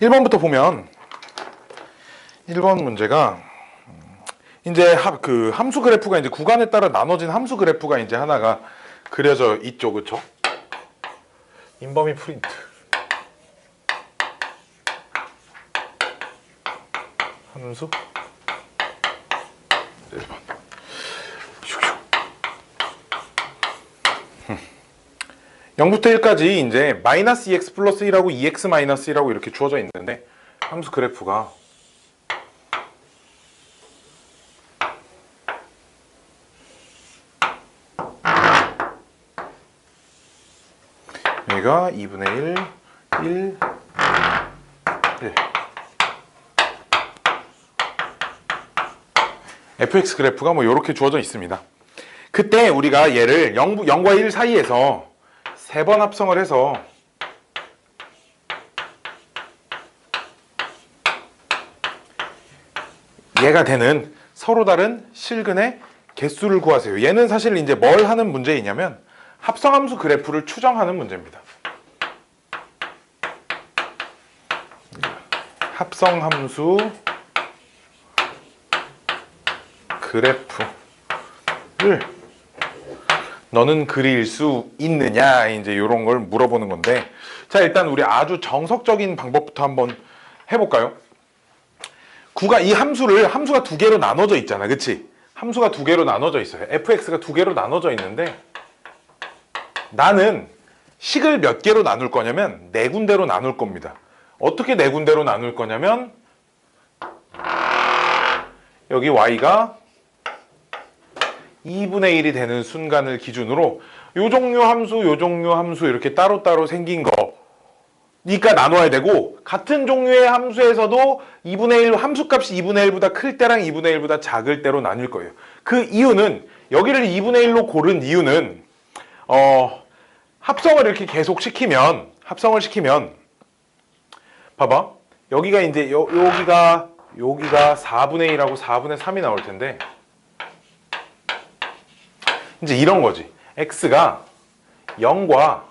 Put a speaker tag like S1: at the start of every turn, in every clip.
S1: 1번부터 보면 1번 문제가 이제 그 함수 그래프가 이제 구간에 따라 나눠진 함수 그래프가 이제 하나가 그려져 있죠, 그쵸? 인범위 프린트. 함수 1번. 0부터 1까지 이제 마이너스 2x 플러스 1하고 2x 마이너스 1하고 이렇게 주어져 있는데 함수 그래프가 여기가 2분의 1, 1, 1. fx 그래프가 뭐 이렇게 주어져 있습니다. 그때 우리가 얘를 0과 1 사이에서 3번 합성을 해서 얘가 되는 서로 다른 실근의 개수를 구하세요. 얘는 사실 이제 뭘 하는 문제이냐면 합성함수 그래프를 추정하는 문제입니다. 합성함수 그래프를 너는 그릴 수 있느냐, 이제 이런 걸 물어보는 건데, 자, 일단 우리 아주 정석적인 방법부터 한번 해볼까요? 이 함수가 두 개로 나눠져 있잖아, 그치? 함수가 두 개로 나눠져 있어요. fx가 두 개로 나눠져 있는데 나는 식을 몇 개로 나눌 거냐면 네 군데로 나눌 겁니다. 어떻게 네 군데로 나눌 거냐면 여기 y가 2분의 1이 되는 순간을 기준으로 요 종류 함수 이렇게 따로따로 생긴 거니까 나눠야 되고, 같은 종류의 함수에서도 2분의 1 함수값이 2분의 1보다 클 때랑 2분의 1보다 작을 때로 나뉠 거예요. 그 이유는, 여기를 2분의 1로 고른 이유는 합성을 이렇게 계속 시키면, 봐봐, 여기가 이제 여기가 4분의 1하고 4분의 3이 나올 텐데, 이제 이런 거지. x가 0과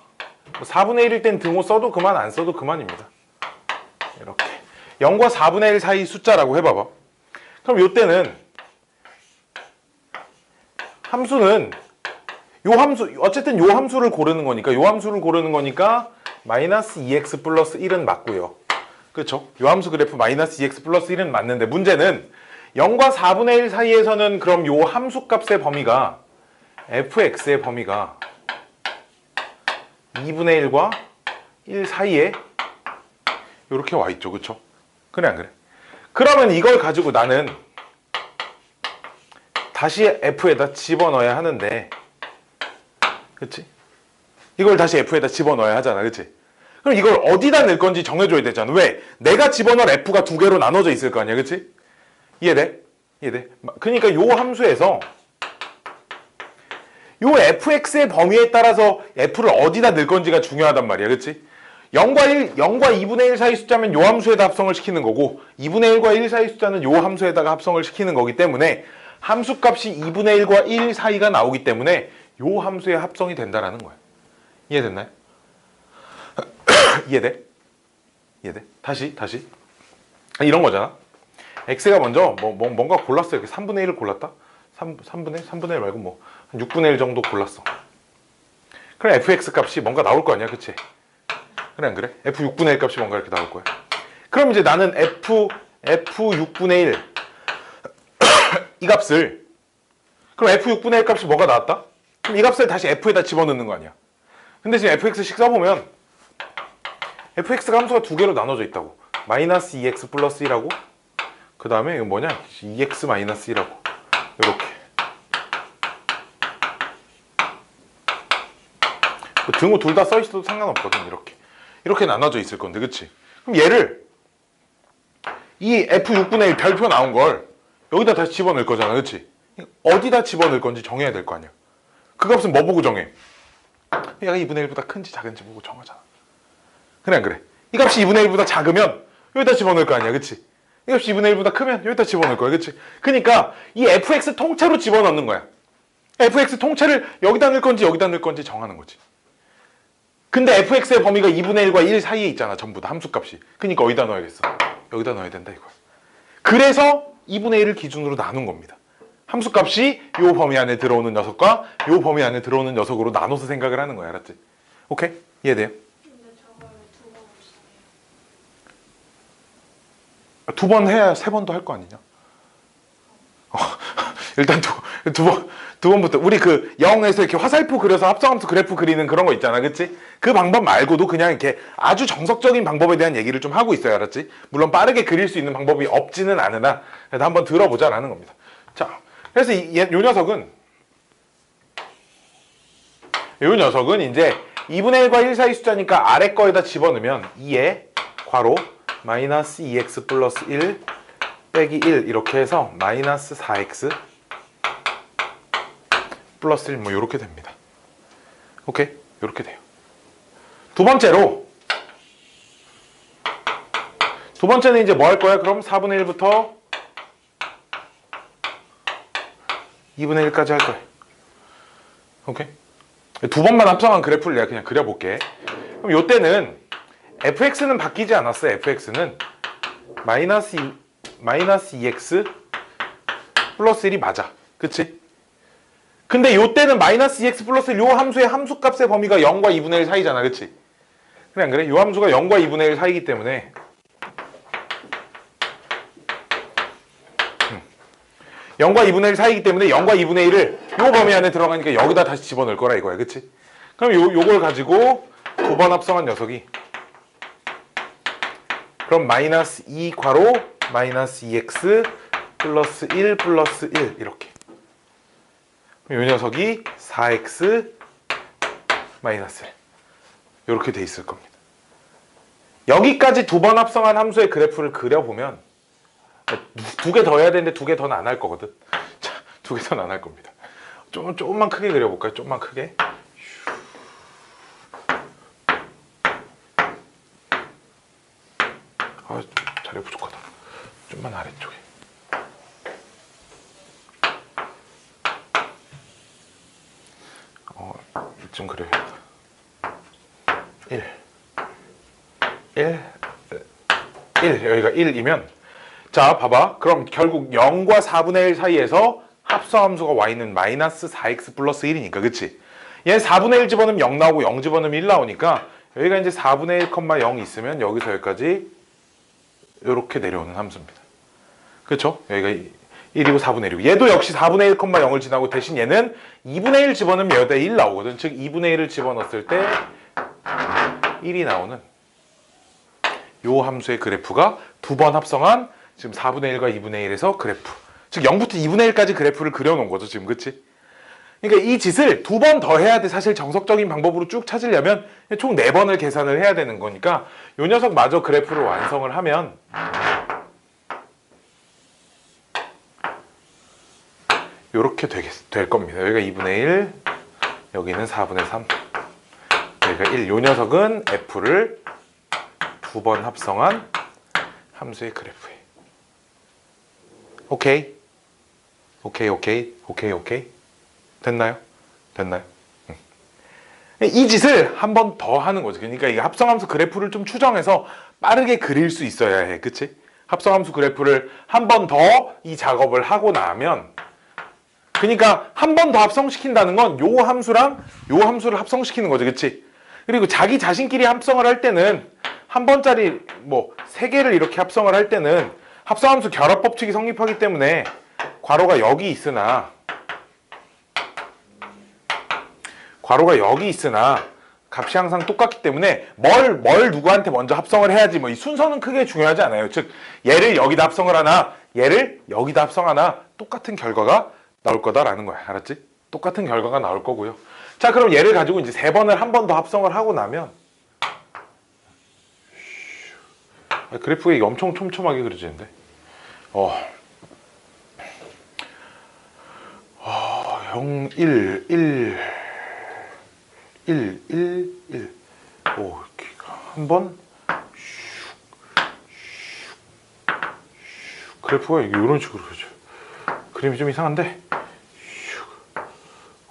S1: 4분의 1일 땐 등호 써도 그만, 안 써도 그만입니다. 이렇게 0과 4분의 1 사이 숫자라고 해봐봐. 그럼 이때는 함수는 어쨌든 요 함수를 고르는 거니까 마이너스 2x 플러스 1은 맞고요. 그렇죠? 요 함수 그래프 마이너스 2x 플러스 1은 맞는데, 문제는 0과 4분의 1 사이에서는 그럼 요 함수값의 범위가, fx의 범위가 2분의 1과 1 사이에 이렇게 와 있죠, 그쵸? 그래 안 그래? 그러면 이걸 가지고 나는 다시 f에다 집어넣어야 하는데, 그치? 이걸 다시 f에다 집어넣어야 하잖아, 그치? 그럼 이걸 어디다 넣을 건지 정해줘야 되잖아. 왜? 내가 집어넣을 f가 두 개로 나눠져 있을 거 아니야, 그치? 이해돼? 그러니까 요 함수에서 요 fx의 범위에 따라서 f를 어디다 넣을 건지가 중요하단 말이야, 그치? 0과 2분의 1 사이 숫자면 요 함수에다 합성을 시키는 거고, 2분의 1과 1 사이 숫자는 요 함수에다가 합성을 시키는 거기 때문에 함수값이 2분의 1과 1 사이가 나오기 때문에 요 함수에 합성이 된다라는 거야. 이해됐나요? 이해돼? 다시 이런 거잖아. x가 먼저 뭔가 골랐어. 이렇게 3분의 1을 골랐다? 3분의 1 말고 뭐 6분의 1 정도 골랐어. 그럼 fx 값이 뭔가 나올 거 아니야, 그치? 그래 안 그래? f 6분의 1 값이 뭔가 이렇게 나올 거야. 그럼 이제 나는 f 6분의 1 이 값을, 그럼 f 6분의 1 값이 뭐가 나왔다? 그럼 이 값을 다시 f에다 집어넣는 거 아니야. 근데 지금 fx식 써보면 fx가 함수가 두 개로 나눠져 있다고. 마이너스 2x 플러스 1하고 그 다음에 이거 뭐냐? 2x 마이너스 1하고 이렇게. 등호 둘 다 써있어도 상관없거든. 이렇게 나눠져 있을 건데, 그치? 그럼 얘를 이 f 6분의 1 별표 나온 걸 여기다 다시 집어넣을 거잖아, 그치? 어디다 집어넣을 건지 정해야 될 거 아니야. 그 값은 뭐 보고 정해? 얘가 2분의 1보다 큰지 작은지 보고 정하잖아. 그래 안 그래? 이 값이 2분의 1보다 작으면 여기다 집어넣을 거 아니야, 그치? 이 값이 2분의 1보다 크면 여기다 집어넣을 거야, 그치? 그러니까 이 fx 통째로 집어넣는 거야. fx 통째를 여기다 넣을 건지 여기다 넣을 건지 정하는 거지. 근데 fx의 범위가 2분의 1과 1 사이에 있잖아. 전부 다 함수값이. 그러니까 어디다 넣어야겠어? 여기다 넣어야 된다 이거야. 그래서 2분의 1을 기준으로 나눈 겁니다. 함수값이 요 범위 안에 들어오는 녀석과 요 범위 안에 들어오는 녀석으로 나눠서 생각을 하는 거야. 알았지? 오케이? 이해돼요?
S2: 근데 저걸 두번 없어요.
S1: 두 번 해야 세 번도 할 거 아니냐? 일단 두 번부터 우리 그 영에서 이렇게 화살표 그려서 합성함수 그래프 그리는 그런 거 있잖아, 그치? 그 방법 말고도 그냥 이렇게 아주 정석적인 방법에 대한 얘기를 좀 하고 있어요, 알았지? 물론 빠르게 그릴 수 있는 방법이 없지는 않으나 그래도 한번 들어보자라는 겁니다. 자, 그래서 요 녀석은 이제 2분의 1과 1 사이 숫자니까 아래 거에다 집어넣으면 2에 괄호 마이너스 2x 플러스 1 빼기 1 이렇게 해서 마이너스 4x 플러스 1 뭐 이렇게 됩니다. 오케이? 이렇게 돼요. 두 번째는 이제 뭐 할 거야? 그럼 4분의 1부터 2분의 1까지 할 거야. 오케이? 두 번만 합성한 그래프를 내가 그냥 그려볼게. 그럼 요때는 fx는 바뀌지 않았어. fx는 마이너스 2x 플러스 1이 맞아. 그치? 근데 요때는 마이너스 2x 플러스 1, 요 함수의 함수값의 범위가 0과 2분의 1 사이잖아. 그치? 그래 안 그래? 요 함수가 0과 2분의 1 사이기 때문에 0과 2분의 1 사이기 때문에 0과 2분의 1을 요 범위 안에 들어가니까 여기다 다시 집어넣을 거라 이거야. 그치? 그럼 요걸 가지고 두 번 합성한 녀석이 그럼 마이너스 2 괄호 마이너스 2x 플러스 1 플러스 1 이렇게 이 녀석이 4x 마이너스 1 이렇게 돼 있을 겁니다. 여기까지 두 번 합성한 함수의 그래프를 그려보면 두 개 더 해야 되는데 두 개 더는 안 할 거거든. 자, 두 개 더는 안 할 겁니다. 조금만 크게 그려볼까요? 조금만 크게. 아, 자리 부족하다. 좀만 아래쪽에. 좀 그려야겠다. 1 여기가 1이면 자 봐봐. 그럼 결국 0과 4분의 1 사이에서 합성함수가 y는 마이너스 4x 플러스 1이니까 그치? 얘 4분의 1 집어넣으면 0 나오고 0 집어넣으면 1 나오니까 여기가 이제 4분의 1, 0 있으면 여기서 여기까지 이렇게 내려오는 함수입니다. 그쵸? 여기가 1이고 4분의 1이고 얘도 역시 4분의 1, 0을 지나고 대신 얘는 2분의 1 집어넣으면 여기다 1 나오거든. 즉 2분의 1을 집어넣었을 때 1이 나오는 요 함수의 그래프가 두 번 합성한 지금 4분의 1과 2분의 1에서 그래프. 즉 0부터 2분의 1까지 그래프를 그려놓은 거죠. 지금 그치? 그러니까 이 짓을 두 번 더 해야 돼. 사실 정석적인 방법으로 쭉 찾으려면 총 4번을 계산을 해야 되는 거니까 요 녀석 마저 그래프를 완성을 하면 요렇게 될 겁니다. 여기가 2분의 1, 여기는 4분의 3, 여기가 1. 요 녀석은 f를 두 번 합성한 함수의 그래프예요. 오케이? 오케이? 됐나요? 이 짓을 한 번 더 하는 거죠. 그러니까 이 합성함수 그래프를 좀 추정해서 빠르게 그릴 수 있어야 해. 그치? 합성함수 그래프를 한 번 더 이 작업을 하고 나면 그러니까 한 번 더 합성시킨다는 건 요 함수랑 요 함수를 합성시키는 거죠. 그치? 그리고 자기 자신끼리 합성을 할 때는 한 번짜리 뭐 3개를 이렇게 합성을 할 때는 합성함수 결합 법칙이 성립하기 때문에 괄호가 여기 있으나 값이 항상 똑같기 때문에 뭘 누구한테 먼저 합성을 해야지 뭐 이 순서는 크게 중요하지 않아요. 즉 얘를 여기다 합성을 하나 얘를 여기다 합성하나 똑같은 결과가 나올 거다라는 거야. 알았지? 똑같은 결과가 나올 거고요. 자 그럼 얘를 가지고 이제 3번을 한 번 더 합성을 하고 나면 그래프가 이게 엄청 촘촘하게 그려지는데 0, 1, 1, 1, 1, 1 오, 한 번 그래프가 이런 식으로 그려져요. 그림이 좀 이상한데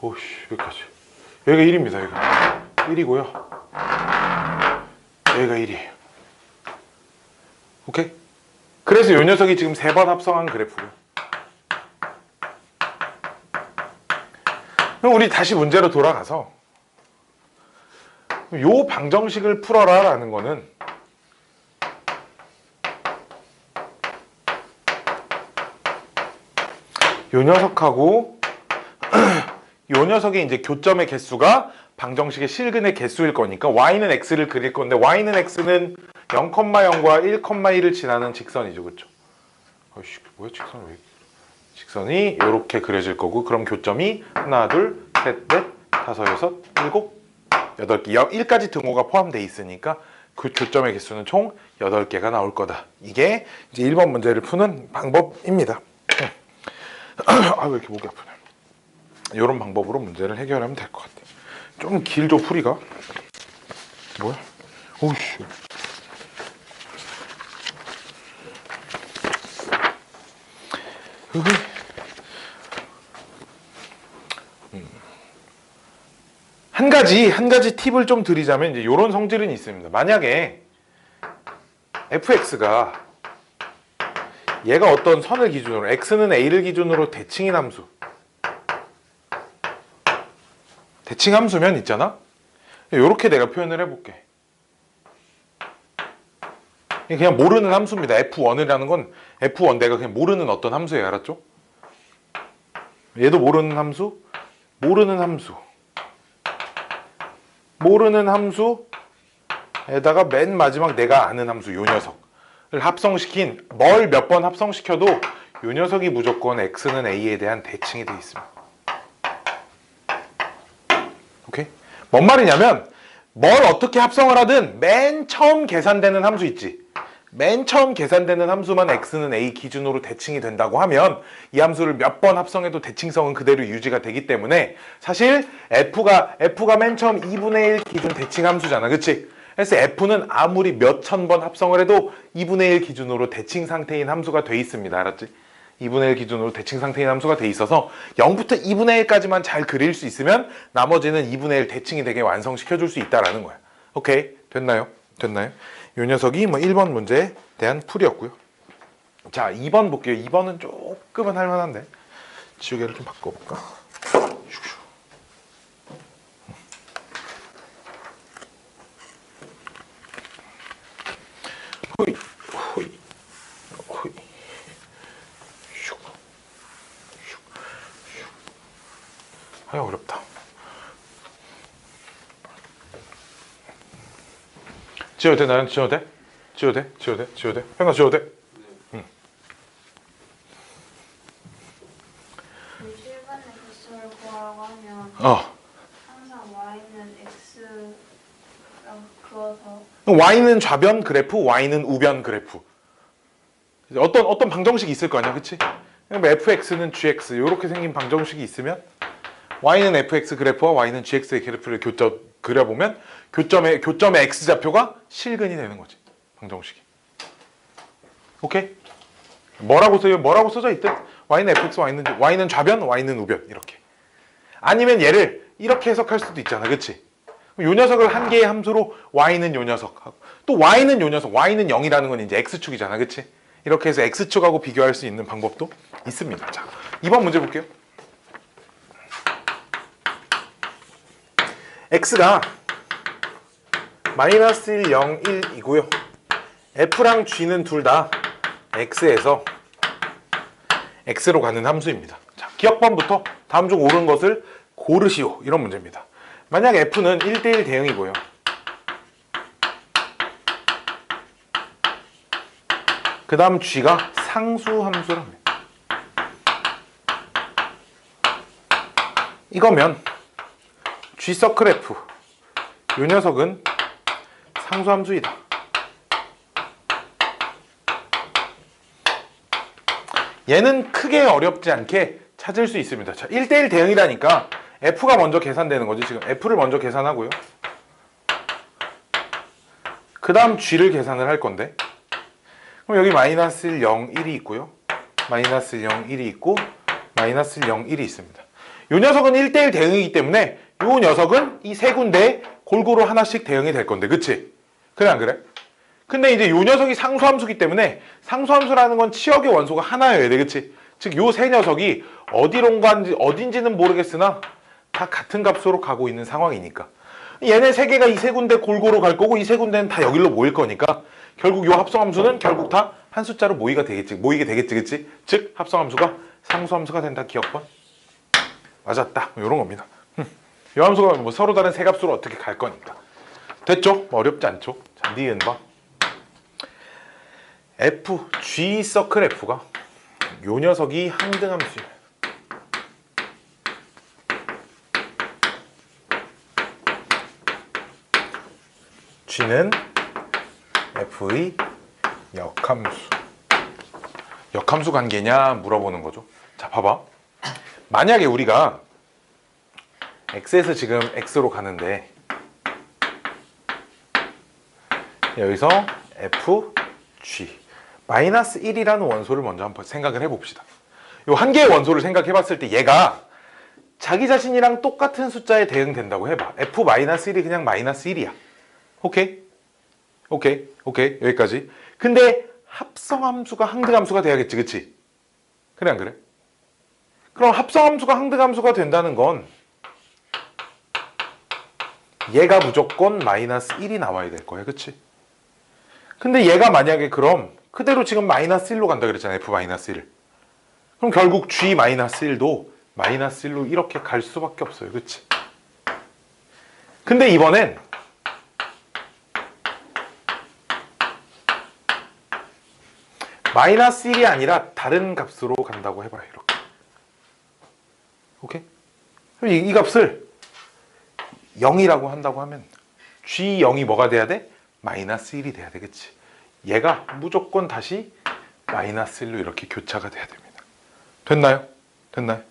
S1: 오씨 여기까지 여기가 1입니다. 여기가 1이고요 여기가 1이에요. 오케이? 그래서 이 녀석이 지금 3번 합성한 그래프고요. 그럼 우리 다시 문제로 돌아가서 요 방정식을 풀어라 라는 거는 요 녀석하고 요 녀석의 이제 교점의 개수가 방정식의 실근의 개수일 거니까 y는 x를 그릴 건데 y는 x는 0,0과 1,1을 지나는 직선이죠. 그렇죠? 아이씨, 뭐야 직선 왜? 직선이 이렇게 그려질 거고 그럼 교점이 하나, 둘, 셋, 넷, 다섯, 여섯, 일곱, 8개 1까지 등호가 포함되어 있으니까 그 교점의 개수는 총 8개가 나올 거다. 이게 이제 1번 문제를 푸는 방법입니다. 아, 왜 이렇게 목이 아프냐. 이런 방법으로 문제를 해결하면 될 것 같아요. 좀 길죠, 풀이가. 뭐야? 오우씨. 한 가지 팁을 좀 드리자면 이제 이런 성질은 있습니다. 만약에 fx가 얘가 어떤 선을 기준으로 x는 a를 기준으로 대칭인 함수 대칭 함수면 있잖아. 이렇게 내가 표현을 해볼게. 그냥 모르는 함수입니다. f1이라는 건 f1 내가 그냥 모르는 어떤 함수예요. 알았죠? 얘도 모르는 함수, 모르는 함수, 모르는 함수에다가 맨 마지막 내가 아는 함수 요 녀석을 합성시킨 뭘 몇 번 합성시켜도 요 녀석이 무조건 x는 a에 대한 대칭이 되어 있습니다. 오케이? 뭔 말이냐면 뭘 어떻게 합성을 하든 맨 처음 계산되는 함수 있지. 맨 처음 계산되는 함수만 x는 a 기준으로 대칭이 된다고 하면 이 함수를 몇 번 합성해도 대칭성은 그대로 유지가 되기 때문에 사실 f가 맨 처음 2분의 1 기준 대칭 함수잖아. 그치? 그래서 f는 아무리 몇 천 번 합성을 해도 2분의 1 기준으로 대칭 상태인 함수가 돼 있습니다. 알았지? 2분의 1 기준으로 대칭 상태인 함수가 돼 있어서 0부터 2분의 1까지만 잘 그릴 수 있으면 나머지는 2분의 1 대칭이 되게 완성시켜 줄 수 있다라는 거야. 오케이? 됐나요? 됐나요? 이 녀석이 뭐 1번 문제에 대한 풀이었고요. 자, 2번 볼게요. 2번은 조금은 할만한데 지우개를 좀 바꿔볼까? 호이, 호이, 호이. 아유, 어렵다. 지워도 돼? 나는 지워도 돼? 지워도 돼? 지워도 돼? 지워도 돼? 형아 지워도 돼? 응.
S2: 그 실근의 개수를 구하라고 하면 항상 y는 x랑 그어서
S1: y는 좌변 그래프, y는 우변 그래프. 어떤 방정식이 있을 거 아니야, 그치? fx는 gx 이렇게 생긴 방정식이 있으면 y는 fx 그래프와 y는 gx의 그래프를 그려보면 교점의 x좌표가 실근이 되는 거지. 방정식이. 오케이? 뭐라고 써져 있든 y는 fx, y는 좌변, y는 우변 이렇게. 아니면 얘를 이렇게 해석할 수도 있잖아. 그치? 요 녀석을 한 개의 함수로 y는 요 녀석하고 또 y는 요 녀석, y는 0이라는 건 이제 x축이잖아. 그치? 이렇게 해서 x축하고 비교할 수 있는 방법도 있습니다. 자, 2번 문제 볼게요. x가 마이너스 1, 0, 1이고요. f랑 g는 둘 다 x에서 x로 가는 함수입니다. 자, 기억번부터 다음 중 옳은 것을 고르시오. 이런 문제입니다. 만약 f는 1대1 대응이고요. 그 다음 g가 상수함수랍니다. 이거면 g 서클 f 요 녀석은 상수함수이다. 얘는 크게 어렵지 않게 찾을 수 있습니다. 자, 1대1 대응이라니까 f가 먼저 계산되는 거지. 지금 f를 먼저 계산하고요. 그 다음 g를 계산을 할 건데 그럼 여기 마이너스 1, 0, 1이 있고요. 마이너스 1, 0, 1이 있고 마이너스 1, 0, 1이 있습니다. 요 녀석은 1대1 대응이기 때문에 요 녀석은 이 세 군데에 골고루 하나씩 대응이 될 건데 그치? 그래 안 그래? 근데 이제 요 녀석이 상수함수기 때문에 상수함수라는 건 치역의 원소가 하나여야 돼. 그치? 즉 요 세 녀석이 어디로 간지 어딘지는 모르겠으나 다 같은 값으로 가고 있는 상황이니까 얘네 세 개가 이 세 군데 골고루 갈 거고 이 세 군데는 다 여기로 모일 거니까 결국 요 합성함수는 결국 다 한 숫자로 모이게 되겠지 그치? 즉 합성함수가 상수함수가 된다. 기억번 맞았다. 요런 겁니다. 요 함수가 뭐 서로 다른 세 값으로 어떻게 갈 거니까 됐죠? 뭐 어렵지 않죠? 자, 니은 봐. F, G 서클 F가 요 녀석이 항등함수예요. G는 F의 역함수. 역함수 관계냐 물어보는 거죠. 자, 봐봐. 만약에 우리가 X에서 지금 X로 가는데 여기서 F, G 마이너스 1이라는 원소를 먼저 한번 생각을 해봅시다. 이 한 개의 원소를 생각해 봤을 때 얘가 자기 자신이랑 똑같은 숫자에 대응된다고 해봐. F 마이너스 1이 그냥 마이너스 1이야. 오케이? 오케이? 오케이? 여기까지. 근데 합성함수가 항등함수가 돼야겠지. 그치? 그래 안 그래? 그럼 합성함수가 항등함수가 된다는 건 얘가 무조건 마이너스 1이 나와야 될 거야. 그치? 근데 얘가 만약에 그럼 그대로 지금 마이너스 1로 간다 그랬잖아. F 마이너스 1. 그럼 결국 G 마이너스 1도 마이너스 1로 이렇게 갈 수밖에 없어요. 그치? 근데 이번엔 마이너스 1이 아니라 다른 값으로 간다고 해봐요. 이렇게. 오케이? 그럼 이 값을 0이라고 한다고 하면 G0이 뭐가 돼야 돼? 마이너스 1이 돼야 되겠지. 얘가 무조건 다시 마이너스 1로 이렇게 교차가 돼야 됩니다. 됐나요? 됐나요?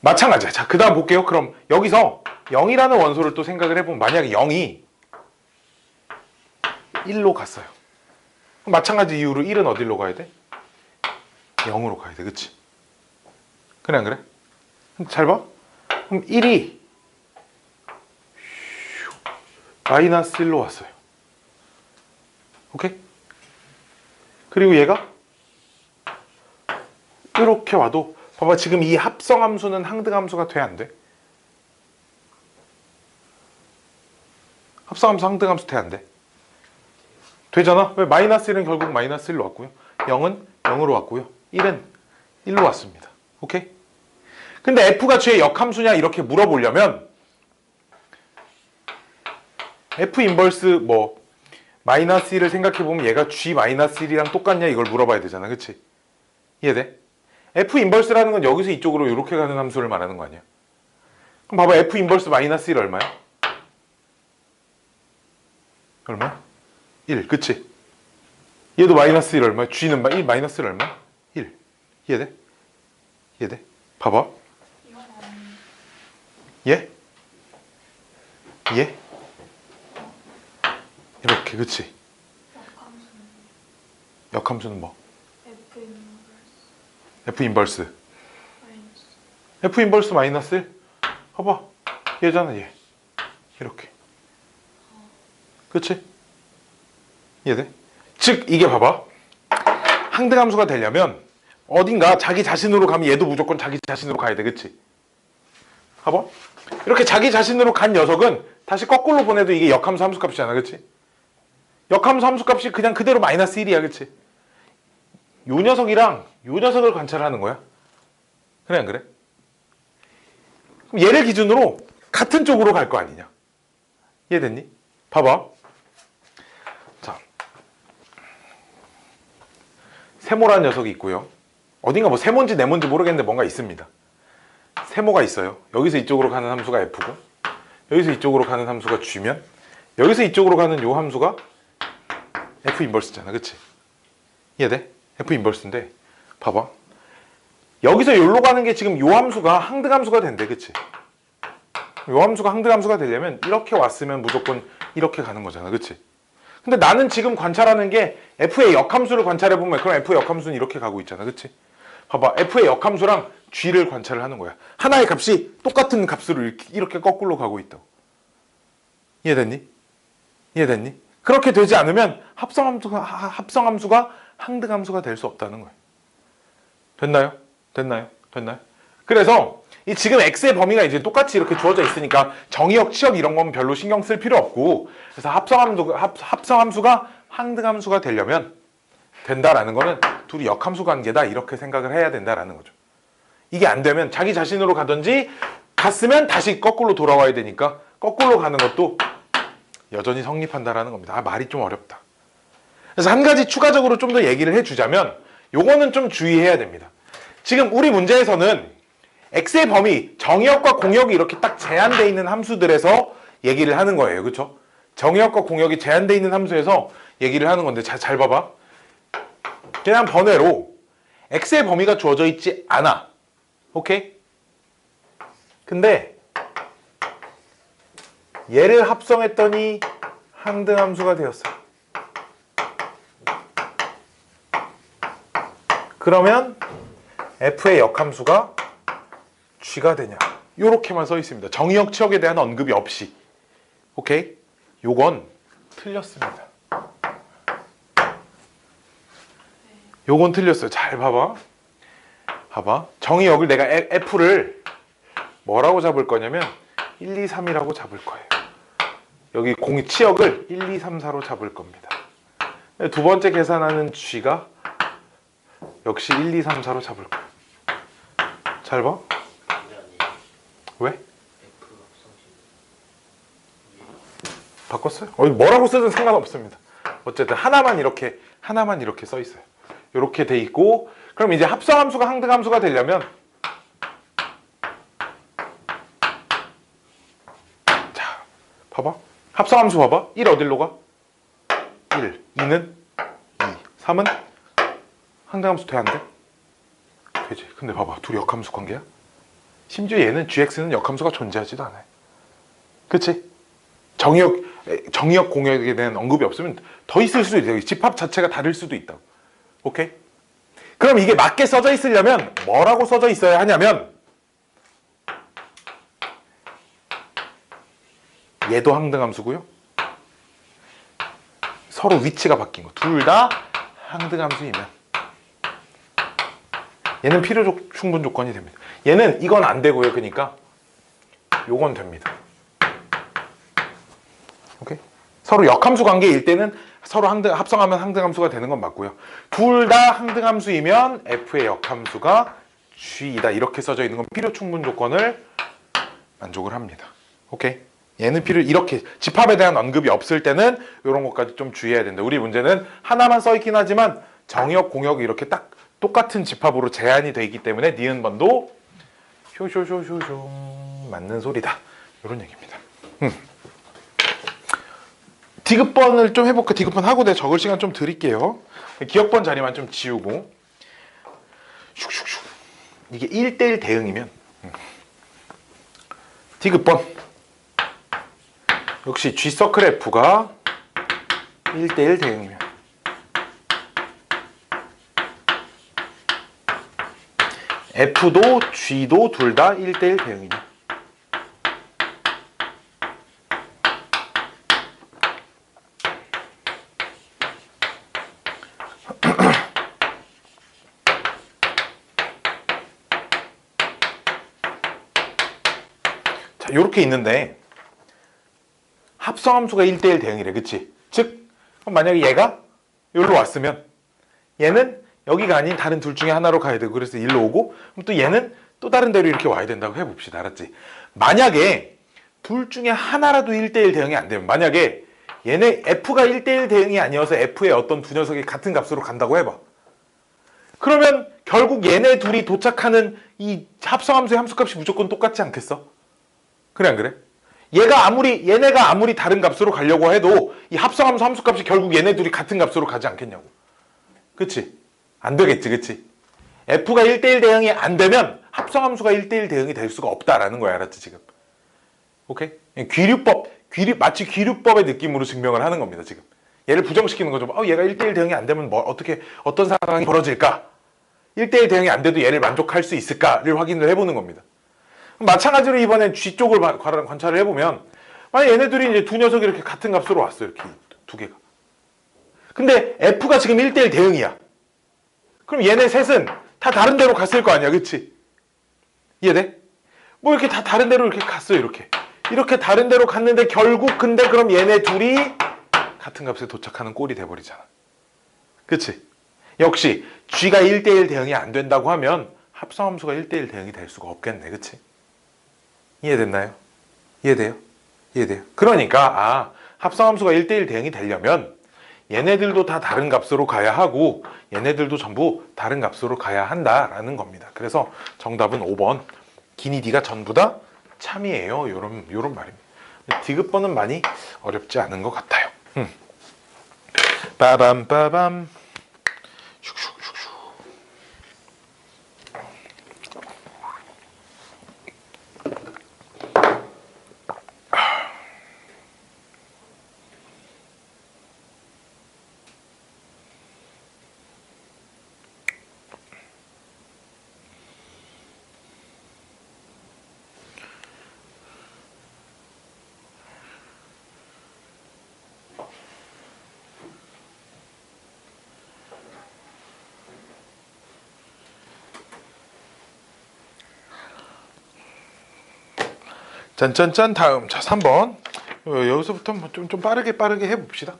S1: 마찬가지야. 자, 그 다음 볼게요. 그럼 여기서 0이라는 원소를 또 생각을 해보면 만약에 0이 1로 갔어요. 마찬가지 이유로 1은 어디로 가야 돼? 0으로 가야 돼. 그치? 그래 안 그래? 잘 봐. 그럼 1이 마이너스 1로 왔어요. 오케이? 그리고 얘가 이렇게 와도 봐봐. 지금 이 합성함수는 항등함수가 돼? 안 돼? 합성함수 항등함수 돼? 안 돼? 되잖아? 왜? 마이너스 1은 결국 마이너스 1로 왔고요. 0은 0으로 왔고요. 1은 1로 왔습니다. 오케이? 근데 F가 G의 역함수냐 이렇게 물어보려면 F 인버스 뭐 마이너스 1을 생각해보면 얘가 G 마이너스 1이랑 똑같냐 이걸 물어봐야 되잖아. 그치? 이해돼? F 인버스라는 건 여기서 이쪽으로 이렇게 가는 함수를 말하는 거 아니야? 그럼 봐봐. F 인버스 마이너스 1 얼마야? 얼마야? 1. 그치? 얘도 마이너스 1 얼마야? G는 1 마이너스 1 얼마야? 1. 이해돼? 이해돼? 봐봐. 얘? 얘? 이렇게. 그치? 역함수는 뭐? F 인버스 F 인버스 마이너스 1? 봐봐. 얘잖아 얘. 이렇게. 그치? 이해돼? 즉 이게 봐봐. 항등함수가 되려면 어딘가 자기 자신으로 가면 얘도 무조건 자기 자신으로 가야 돼. 그치? 봐봐. 이렇게 자기 자신으로 간 녀석은 다시 거꾸로 보내도 이게 역함수 함수값이잖아. 그치? 역함수 함수값이 그냥 그대로 마이너스 1이야. 그치? 요 녀석이랑 요 녀석을 관찰하는 거야. 그래 안 그래? 그럼 얘를 기준으로 같은 쪽으로 갈 거 아니냐. 이해됐니? 봐봐. 자, 세모라는 녀석이 있고요. 어딘가 뭐 세모인지 네모인지 모르겠는데 뭔가 있습니다. 세모가 있어요. 여기서 이쪽으로 가는 함수가 F고 여기서 이쪽으로 가는 함수가 G면 여기서 이쪽으로 가는 요 함수가 F 인버스잖아. 그치? 이해돼? F 인버스인데 봐봐. 여기서 여기로 가는 게 지금 요 함수가 항등함수가 된대. 그치? 요 함수가 항등함수가 되려면 이렇게 왔으면 무조건 이렇게 가는 거잖아. 그치? 근데 나는 지금 관찰하는 게 F의 역함수를 관찰해보면 그럼 F의 역함수는 이렇게 가고 있잖아. 그치? 봐봐. F의 역함수랑 G를 관찰을 하는 거야. 하나의 값이 똑같은 값으로 이렇게 거꾸로 가고 있다고. 이해됐니? 이해됐니? 그렇게 되지 않으면 합성함수가 항등함수가 될 수 없다는 거예요. 됐나요? 됐나요? 그래서 이 지금 x의 범위가 이제 똑같이 이렇게 주어져 있으니까 정의역, 치역 이런 건 별로 신경 쓸 필요 없고, 그래서 합성함수가 항등함수가 되려면 된다라는 거는 둘이 역함수 관계다 이렇게 생각을 해야 된다라는 거죠. 이게 안 되면 자기 자신으로 가든지 갔으면 다시 거꾸로 돌아와야 되니까 거꾸로 가는 것도 여전히 성립한다라는 겁니다. 아, 말이 좀 어렵다. 그래서 한 가지 추가적으로 좀 더 얘기를 해주자면 요거는 좀 주의해야 됩니다. 지금 우리 문제에서는 x의 범위, 정의역과 공역이 이렇게 딱 제한되어 있는 함수들에서 얘기를 하는 거예요. 그렇죠? 정의역과 공역이 제한되어 있는 함수에서 얘기를 하는 건데 잘 봐봐. 그냥 번외로 x의 범위가 주어져 있지 않아. 오케이? 근데 얘를 합성했더니 항등함수가 되었어요. 그러면 f의 역함수가 g가 되냐? 요렇게만 써 있습니다. 정의역, 치역에 대한 언급이 없이. 오케이? 요건 틀렸습니다. 요건 틀렸어요. 잘 봐봐. 봐봐. 정의역을 내가 f를 뭐라고 잡을 거냐면 1, 2, 3이라고 잡을 거예요. 여기 치역을 1, 2, 3, 4로 잡을 겁니다. 두 번째 계산하는 g가 역시 1, 2, 3, 4로 잡을 거예요. 잘 봐. 왜? 바꿨어요? 뭐라고 쓰든 상관없습니다. 어쨌든 하나만 이렇게 써 있어요. 이렇게 돼 있고, 그럼 이제 합성함수가 항등함수가 되려면 자, 봐봐. 합성함수 봐봐. 1 어디로 가? 1. 2는 2. 3은 항등함수 돼 안 돼? 되지. 근데 봐봐. 둘이 역함수 관계야? 심지어 얘는 gx는 역함수가 존재하지도 않아요. 그치? 정의역 공역에 대한 언급이 없으면 더 있을 수도 있어요. 집합 자체가 다를 수도 있다고. 오케이? 그럼 이게 맞게 써져 있으려면 뭐라고 써져 있어야 하냐면 얘도 항등함수고요. 서로 위치가 바뀐 거. 둘 다 항등함수이면 얘는 필요 충분 조건이 됩니다. 얘는 이건 안 되고요. 그러니까 요건 됩니다. 오케이? 서로 역함수 관계일 때는 서로 합성하면 항등함수가 되는 건 맞고요. 둘 다 항등함수이면 f의 역함수가 g이다. 이렇게 써져 있는 건 필요 충분 조건을 만족을 합니다. 오케이? 얘는 이렇게 집합에 대한 언급이 없을 때는 이런 것까지 좀 주의해야 된다. 우리 문제는 하나만 써 있긴 하지만 정역, 공역이 이렇게 딱 똑같은 집합으로 제한이 되어 있기 때문에 니은 번도 쇼쇼쇼쇼쇼 맞는 소리다. 이런 얘기입니다. 디귿번을 좀 해볼까? 디귿번 하고 내가 적을 시간 좀 드릴게요. 기억번 자리만 좀 지우고. 슉슉슉. 이게 1대1 대응이면 디귿번 역시 G서클 F가 1대1 대응이면 F도 G도 둘 다 1대1 대응이면 자, 요렇게 있는데 합성함수가 1대1 대응이래. 그치? 즉 만약에 얘가 여기로 왔으면 얘는 여기가 아닌 다른 둘 중에 하나로 가야 되고, 그래서 일로 오고, 그럼 또 얘는 또 다른 데로 이렇게 와야 된다고 해봅시다. 알았지? 만약에 둘 중에 하나라도 1대1 대응이 안 되면, 만약에 얘네 F가 1대1 대응이 아니어서 F의 어떤 두 녀석이 같은 값으로 간다고 해봐. 그러면 결국 얘네 둘이 도착하는 이 합성함수의 함수값이 무조건 똑같지 않겠어? 그래 안 그래? 얘네가 아무리 다른 값으로 가려고 해도 이 합성함수 함수값이 결국 얘네 둘이 같은 값으로 가지 않겠냐고. 그치? 안 되겠지, 그치? F가 1대1 대응이 안 되면 합성함수가 1대1 대응이 될 수가 없다라는 거야. 알았지, 지금? 오케이? 마치 귀류법의 느낌으로 증명을 하는 겁니다, 지금. 얘를 부정시키는 거죠. 얘가 1대1 대응이 안 되면 어떤 상황이 벌어질까? 1대1 대응이 안 돼도 얘를 만족할 수 있을까를 확인을 해보는 겁니다. 마찬가지로 이번에 G 쪽을 관찰을 해보면, 만약 얘네들이 이제 두 녀석이 이렇게 같은 값으로 왔어요. 이렇게 두 개가. 근데 F가 지금 1대1 대응이야. 그럼 얘네 셋은 다 다른 데로 갔을 거 아니야, 그치? 이해돼? 뭐 이렇게 다 다른 데로 이렇게 갔어요, 이렇게 다른 데로 갔는데 결국 근데 그럼 얘네 둘이 같은 값에 도착하는 꼴이 돼버리잖아. 그치? 역시 G가 1대1 대응이 안 된다고 하면 합성함수가 1대1 대응이 될 수가 없겠네, 그치? 이해됐나요? 이해돼요? 이해돼요? 그러니까 합성함수가 1대1 대응이 되려면 얘네들도 다 다른 값으로 가야 하고 얘네들도 전부 다른 값으로 가야 한다라는 겁니다. 그래서 정답은 5번 기니 D가 전부 다 참이에요. 요런 말입니다. 디귿번은 많이 어렵지 않은 것 같아요. 빠밤빠밤 슉슉슉슉. 짠짠짠. 다음 자 3번 여기서부터 좀 빠르게 해봅시다.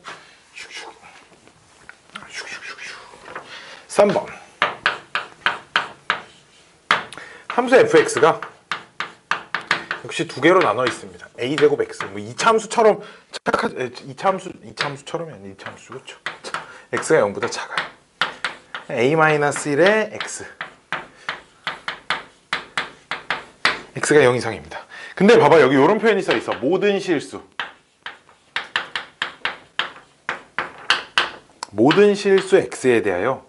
S1: 슉슉. 슉슉슉슉. 3번 함수 fx가 역시 두 개로 나눠 있습니다. a제곱 x 뭐 이차함수처럼 이차함수처럼이 아니라 이차함수 그렇죠. x가 0보다 작아요. a-1의 x x가 0 이상입니다. 근데 봐봐 여기 이런 표현이 써 있어. 모든 실수 x에 대하여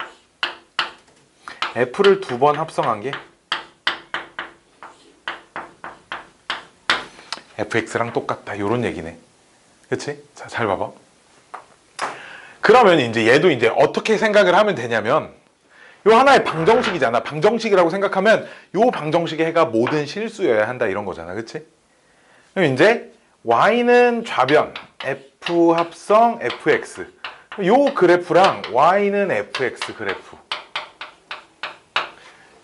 S1: f를 두 번 합성한 게 fx랑 똑같다 이런 얘기네. 그치? 자, 잘 봐봐. 그러면 이제 얘도 이제 어떻게 생각을 하면 되냐면 요 하나의 방정식이잖아. 방정식이라고 생각하면 요 방정식의 해가 모든 실수여야 한다 이런 거잖아. 그치? 그럼 이제 y는 좌변 f 합성 fx 요 그래프랑 y는 fx 그래프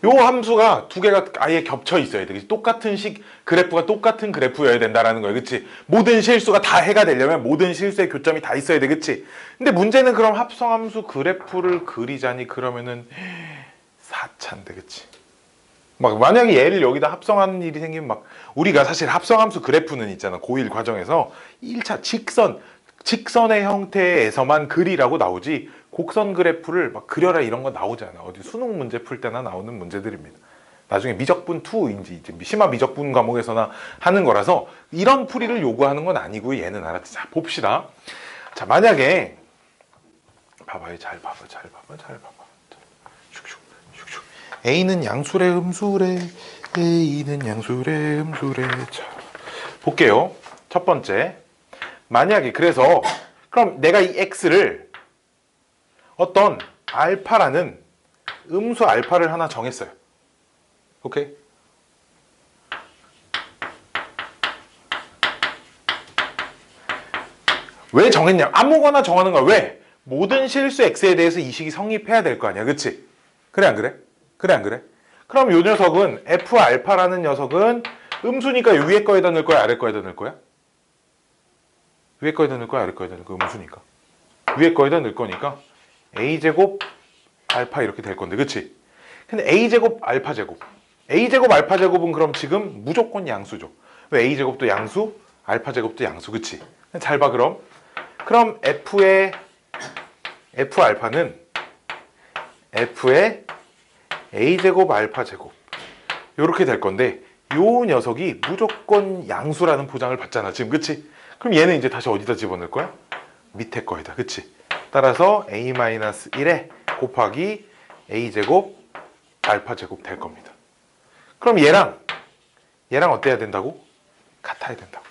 S1: 요 함수가 두 개가 아예 겹쳐 있어야 돼. 그치? 똑같은 그래프가 똑같은 그래프여야 된다라는 거야. 그치? 모든 실수가 다 해가 되려면 모든 실수의 교점이 다 있어야 돼. 그치? 근데 문제는 그럼 합성함수 그래프를 그리자니 그러면은 4차인데 그치? 막 만약에 얘를 여기다 합성하는 일이 생기면 막 우리가 사실 합성함수 그래프는 있잖아. 고1 과정에서 1차 직선의 형태에서만 그리라고 나오지 곡선 그래프를 막 그려라 이런 거 나오잖아. 어디 수능 문제 풀 때나 나오는 문제들입니다. 나중에 미적분 2인지 이제 심화 미적분 과목에서나 하는 거라서 이런 풀이를 요구하는 건 아니고 얘는 알았지. 자 봅시다. 자 만약에 봐봐요. 잘 봐봐. 슉슉. A는 양수래 음수래 A는 양수래 음수래. 자 볼게요. 첫 번째 만약에 그래서 그럼 내가 이 x를 어떤 알파라는 음수 알파를 하나 정했어요. 오케이? 왜 정했냐? 아무거나 정하는 거야. 왜? 모든 실수 x에 대해서 이 식이 성립해야 될 거 아니야. 그치? 그래 안 그래? 그래 안 그래? 그럼 요 녀석은 f 알파라는 녀석은 음수니까 위에 거에다 넣을 거야? 아래 거에다 넣을 거야? 위에 거에다 넣을 거야? 아래 거에다 넣을 거야? 음수니까 위에 거에다 넣을 거니까 a제곱 알파 이렇게 될 건데 그치? 근데 a제곱 알파제곱 a제곱 알파제곱은 그럼 지금 무조건 양수죠. 왜 a제곱도 양수 알파제곱도 양수 그치? 잘 봐 그럼 f의 f 알파는 f의 a제곱 알파제곱 요렇게 될 건데 요 녀석이 무조건 양수라는 보장을 받잖아 지금 그치? 그럼 얘는 이제 다시 어디다 집어넣을 거야? 밑에 거에다 그치? 따라서 a-1에 곱하기 a제곱 알파제곱 될 겁니다. 그럼 얘랑 어때야 된다고? 같아야 된다고.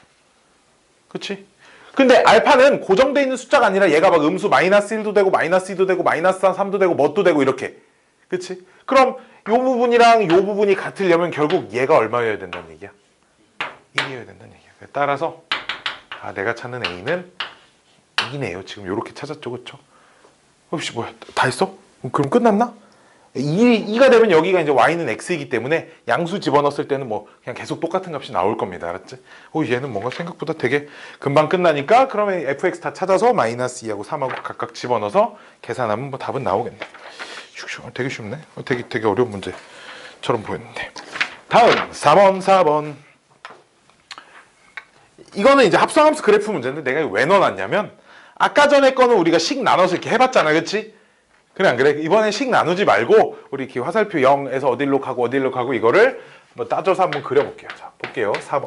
S1: 그치? 근데 알파는 고정되어 있는 숫자가 아니라 얘가 막 음수 마이너스 1도 되고 마이너스 2도 되고 마이너스 3도 되고 뭣도 되고 이렇게. 그치? 그럼 요 부분이랑 요 부분이 같으려면 결국 얘가 얼마여야 된다는 얘기야? 1이어야 된다는 얘기야. 따라서 내가 찾는 A는 2네요. 지금 요렇게 찾았죠. 그쵸? 혹시 뭐야? 다 했어? 그럼 끝났나? 2가 되면 여기가 이제 y는 x이기 때문에 양수 집어넣었을 때는 뭐 그냥 계속 똑같은 값이 나올 겁니다. 알았지? 얘는 뭔가 생각보다 되게 금방 끝나니까 그러면 fx 다 찾아서 마이너스 2하고 3하고 각각 집어넣어서 계산하면 뭐 답은 나오겠네. 되게 쉽네. 되게 어려운 문제처럼 보였는데. 다음 4번. 이거는 이제 합성함수 그래프 문제인데 내가 왜 넣어놨냐면 아까 전에 거는 우리가 식 나눠서 이렇게 해봤잖아, 그렇지? 그래 안 그래? 이번엔 식 나누지 말고 우리 이렇게 화살표 0에서 어딜로 가고 이거를 뭐 따져서 한번 그려볼게요. 자, 볼게요. 4번.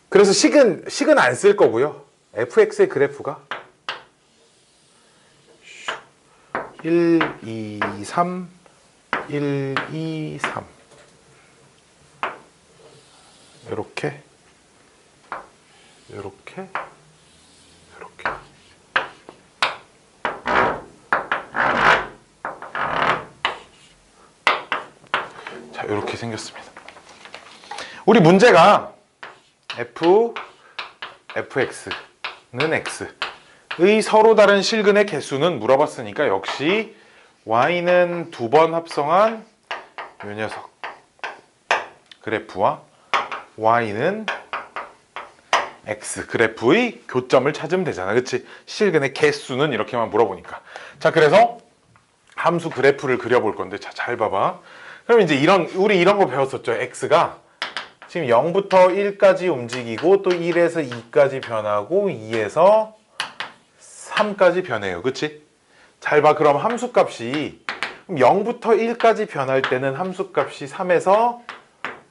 S1: 그래서 식은 안 쓸 거고요. fx의 그래프가 1, 2, 3, 1, 2, 3 이렇게 자, 이렇게 생겼습니다. 우리 문제가 fx는 x의 서로 다른 실근의 개수는 물어봤으니까 역시 y는 2번 합성한 이 녀석 그래프와 y는 x 그래프의 교점을 찾으면 되잖아, 그치? 실근의 개수는 이렇게만 물어보니까. 자, 그래서 함수 그래프를 그려볼 건데, 자, 잘 봐봐. 그럼 이제 우리 이런 거 배웠었죠. x가 지금 0부터 1까지 움직이고 또 1에서 2까지 변하고 2에서 3까지 변해요, 그치? 잘 봐. 그럼 함수값이 0부터 1까지 변할 때는 함수값이 3에서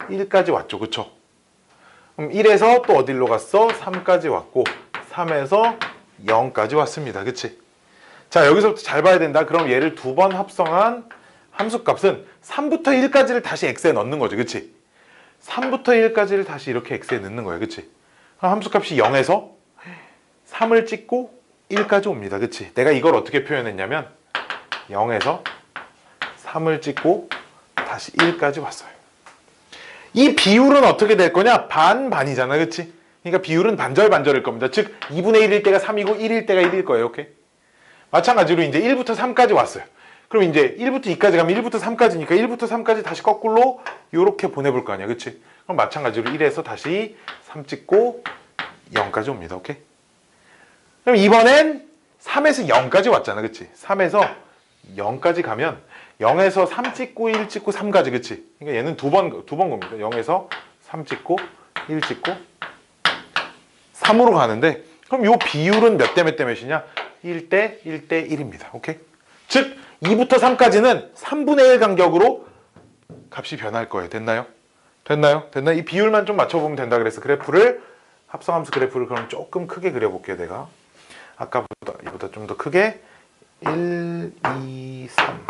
S1: 1까지 왔죠, 그쵸? 그럼 1에서 또 어디로 갔어? 3까지 왔고 3에서 0까지 왔습니다. 그치? 자, 여기서부터 잘 봐야 된다. 그럼 얘를 2번 합성한 함수값은 3부터 1까지를 다시 x에 넣는 거죠. 그치? 3부터 1까지를 다시 이렇게 x에 넣는 거예요. 그치? 그럼 함수값이 0에서 3을 찍고 1까지 옵니다. 그치? 내가 이걸 어떻게 표현했냐면 0에서 3을 찍고 다시 1까지 왔어요. 이 비율은 어떻게 될 거냐? 반반이잖아, 그치? 그러니까 비율은 반절반절일 겁니다. 즉 2분의 1일 때가 3이고 1일 때가 1일 거예요, 오케이? 마찬가지로 이제 1부터 3까지 왔어요. 그럼 이제 1부터 2까지 가면 1부터 3까지니까 1부터 3까지 다시 거꾸로 이렇게 보내볼 거 아니야, 그치? 그럼 마찬가지로 1에서 다시 3 찍고 0까지 옵니다, 오케이? 그럼 이번엔 3에서 0까지 왔잖아, 그치? 3에서 0까지 가면 0에서 3 찍고 1 찍고 3까지, 그치? 그러니까 얘는 두 번 겁니다. 0에서 3 찍고 1 찍고 3으로 가는데 그럼 요 비율은 몇 대 몇 대 몇이냐? 1대 1대 1입니다. 오케이? 즉 2부터 3까지는 3분의 1 간격으로 값이 변할 거예요. 됐나요? 됐나요? 이 비율만 좀 맞춰보면 된다 그래서 그래프를 합성함수 그래프를 그럼 조금 크게 그려볼게요. 내가 아까보다 이보다 좀 더 크게 1, 2, 3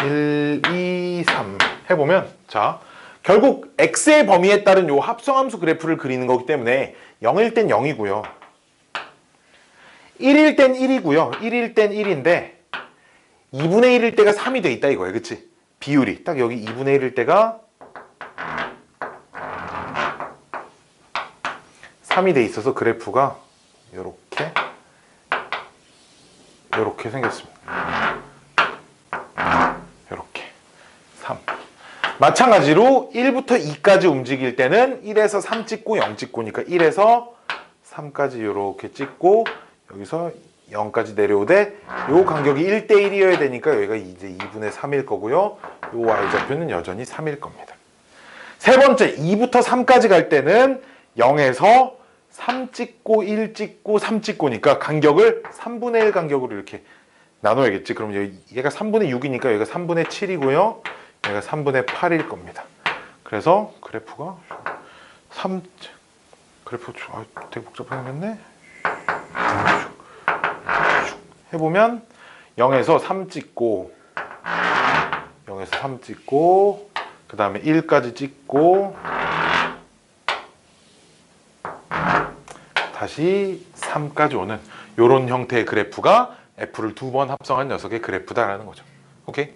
S1: 1, 2, 3 해보면 자 결국 x의 범위에 따른 요 합성함수 그래프를 그리는 거기 때문에 0일 땐 0이고요 1일 땐 1이고요 1일 땐 1인데 2분의 1일 때가 3이 돼 있다 이거예요. 그치? 비율이 딱 여기 2분의 1일 때가 3이 돼 있어서 그래프가 요렇게 생겼습니다. 요렇게 3 마찬가지로 1부터 2까지 움직일 때는 1에서 3 찍고 0 찍고니까 1에서 3까지 이렇게 찍고 여기서 0까지 내려오되 요 간격이 1대 1이어야 되니까 여기가 이제 2분의 3일 거고요. 요 y좌표는 여전히 3일 겁니다. 세 번째 2부터 3까지 갈 때는 0에서 3 찍고 1 찍고 3 찍고니까 간격을 3분의 1 간격으로 이렇게 나눠야겠지. 그럼 얘가 3분의 6이니까 여기가 3분의 7이고요. 얘가 3분의 8일 겁니다. 그래서 그래프가 되게 복잡하겠네. 해보면 0에서 3 찍고 그 다음에 1까지 찍고 다시 3까지 오는 이런 형태의 그래프가 F를 2번 합성한 녀석의 그래프다라는 거죠. 오케이?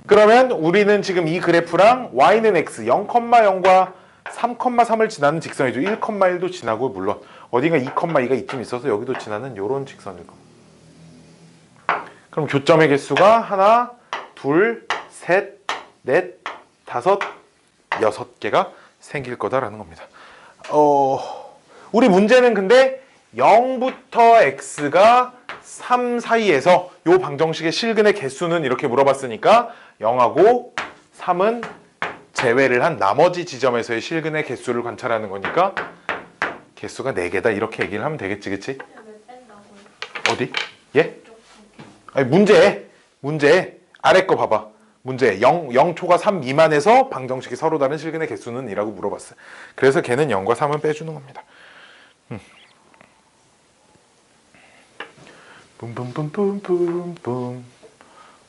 S1: 그러면 우리는 지금 이 그래프랑 Y는 X 0,0과 3,3을 지나는 직선이죠. 1,1도 지나고 물론 어딘가 2,2가 이쯤 있어서 여기도 지나는 요런 직선일 겁니다. 그럼 교점의 개수가 하나, 둘, 셋, 넷, 다섯, 6개가 생길 거다라는 겁니다. 우리 문제는 근데 0부터 x가 3 사이에서 요 방정식의 실근의 개수는 이렇게 물어봤으니까 0하고 3은 제외를 한 나머지 지점에서의 실근의 개수를 관찰하는 거니까 개수가 4개다 이렇게 얘기를 하면 되겠지, 그치?
S2: 왜 뺀다고요?
S1: 어디? 예?
S2: 이쪽 두 개.
S1: 아니 문제 아래 거 봐봐. 문제 0초가 3 미만에서 방정식이 서로 다른 실근의 개수는 이라고 물어봤어요. 그래서 걔는 0과 3은 빼주는 겁니다. 뿜뿜뿜뿜뿜뿜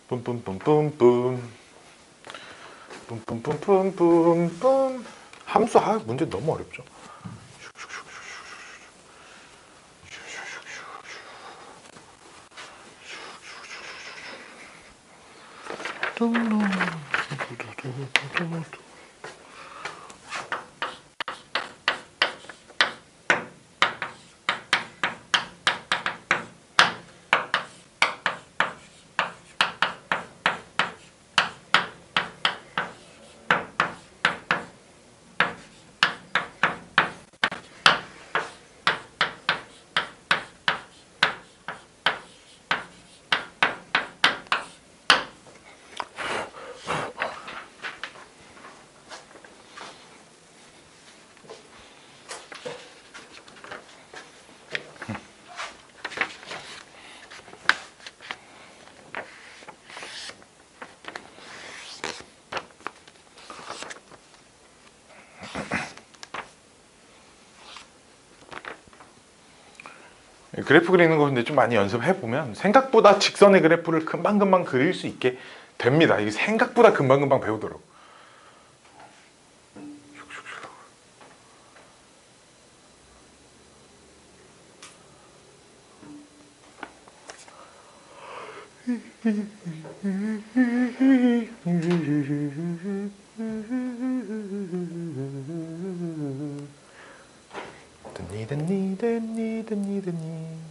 S1: 뿜뿜뿜뿜뿜 뿜뿜뿜뿜뿜 함수 문제 너무 어렵죠. 그래프 그리는 거 근데 좀 많이 연습해 보면 생각보다 직선의 그래프를 금방금방 그릴 수 있게 됩니다. 이게 생각보다 금방금방 배우더라고. 드니.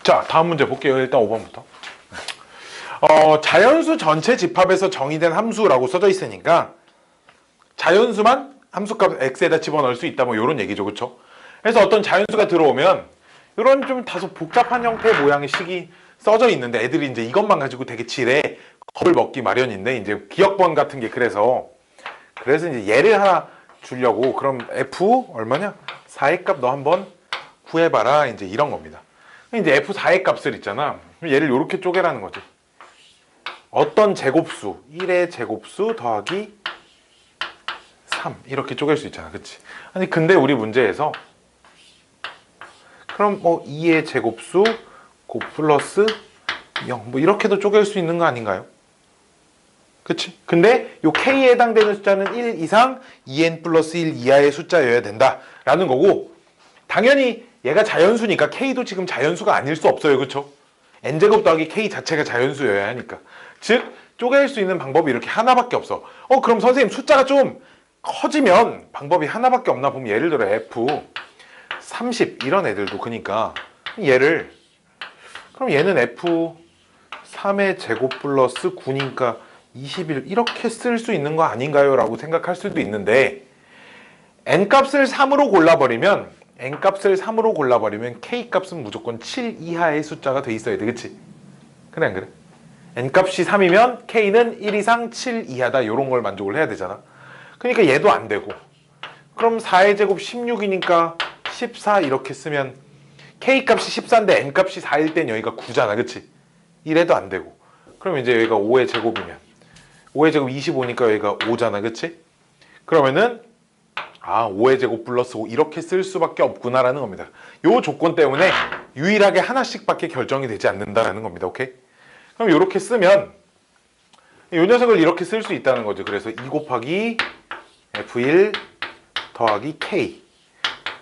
S1: 자, 다음 문제 볼게요. 일단 5번부터. 자연수 전체 집합에서 정의된 함수라고 써져 있으니까 자연수만 함수값 x에다 집어넣을 수 있다 뭐 이런 얘기죠. 그렇죠? 그래서 어떤 자연수가 들어오면 이런 좀 다소 복잡한 형태의 모양의 식이 써져 있는데 애들이 이제 이것만 가지고 되게 지레 겁을 먹기 마련인데 이제 기억번 같은 게 그래서 이제 얘를 하나 주려고 그럼 f 얼마냐? 4의 값 너 한번 구해봐라 이제 이런 겁니다. 이제 f4의 값을 있잖아. 얘를 이렇게 쪼개라는 거지. 어떤 제곱수 1의 제곱수 더하기 3 이렇게 쪼갤 수 있잖아. 그치? 아니 근데 우리 문제에서 그럼 뭐 2의 제곱수 고 플러스 0 뭐 이렇게도 쪼갤 수 있는 거 아닌가요? 그치? 근데 요 k에 해당되는 숫자는 1 이상 2n 플러스 1 이하의 숫자여야 된다 라는 거고 당연히 얘가 자연수니까 k도 지금 자연수가 아닐 수 없어요. 그쵸? n제곱 더하기 k 자체가 자연수여야 하니까 즉 쪼갤 수 있는 방법이 이렇게 하나밖에 없어. 그럼 선생님 숫자가 좀 커지면 방법이 하나밖에 없나 보면 예를 들어 f 30 이런 애들도 그니까 얘를 그럼 얘는 f 3의 제곱 플러스 9니까 21 이렇게 쓸 수 있는 거 아닌가요? 라고 생각할 수도 있는데 n값을 3으로 골라버리면 k값은 무조건 7 이하의 숫자가 돼 있어야 돼. 그치? 그래 안 그래? n값이 3이면 k는 1 이상 7 이하다 이런 걸 만족을 해야 되잖아. 그러니까 얘도 안 되고 그럼 4의 제곱 16이니까 14 이렇게 쓰면 K값이 14인데 N값이 4일 땐 여기가 9잖아. 그치? 이래도 안 되고. 그럼 이제 여기가 5의 제곱이면 5의 제곱 25니까 여기가 5잖아. 그치? 그러면은 5의 제곱 플러스 5 이렇게 쓸 수밖에 없구나라는 겁니다. 요 조건 때문에 유일하게 하나씩밖에 결정이 되지 않는다라는 겁니다. 오케이? 그럼 이렇게 쓰면 이 녀석을 이렇게 쓸 수 있다는 거죠. 그래서 2 곱하기 F1 더하기 K.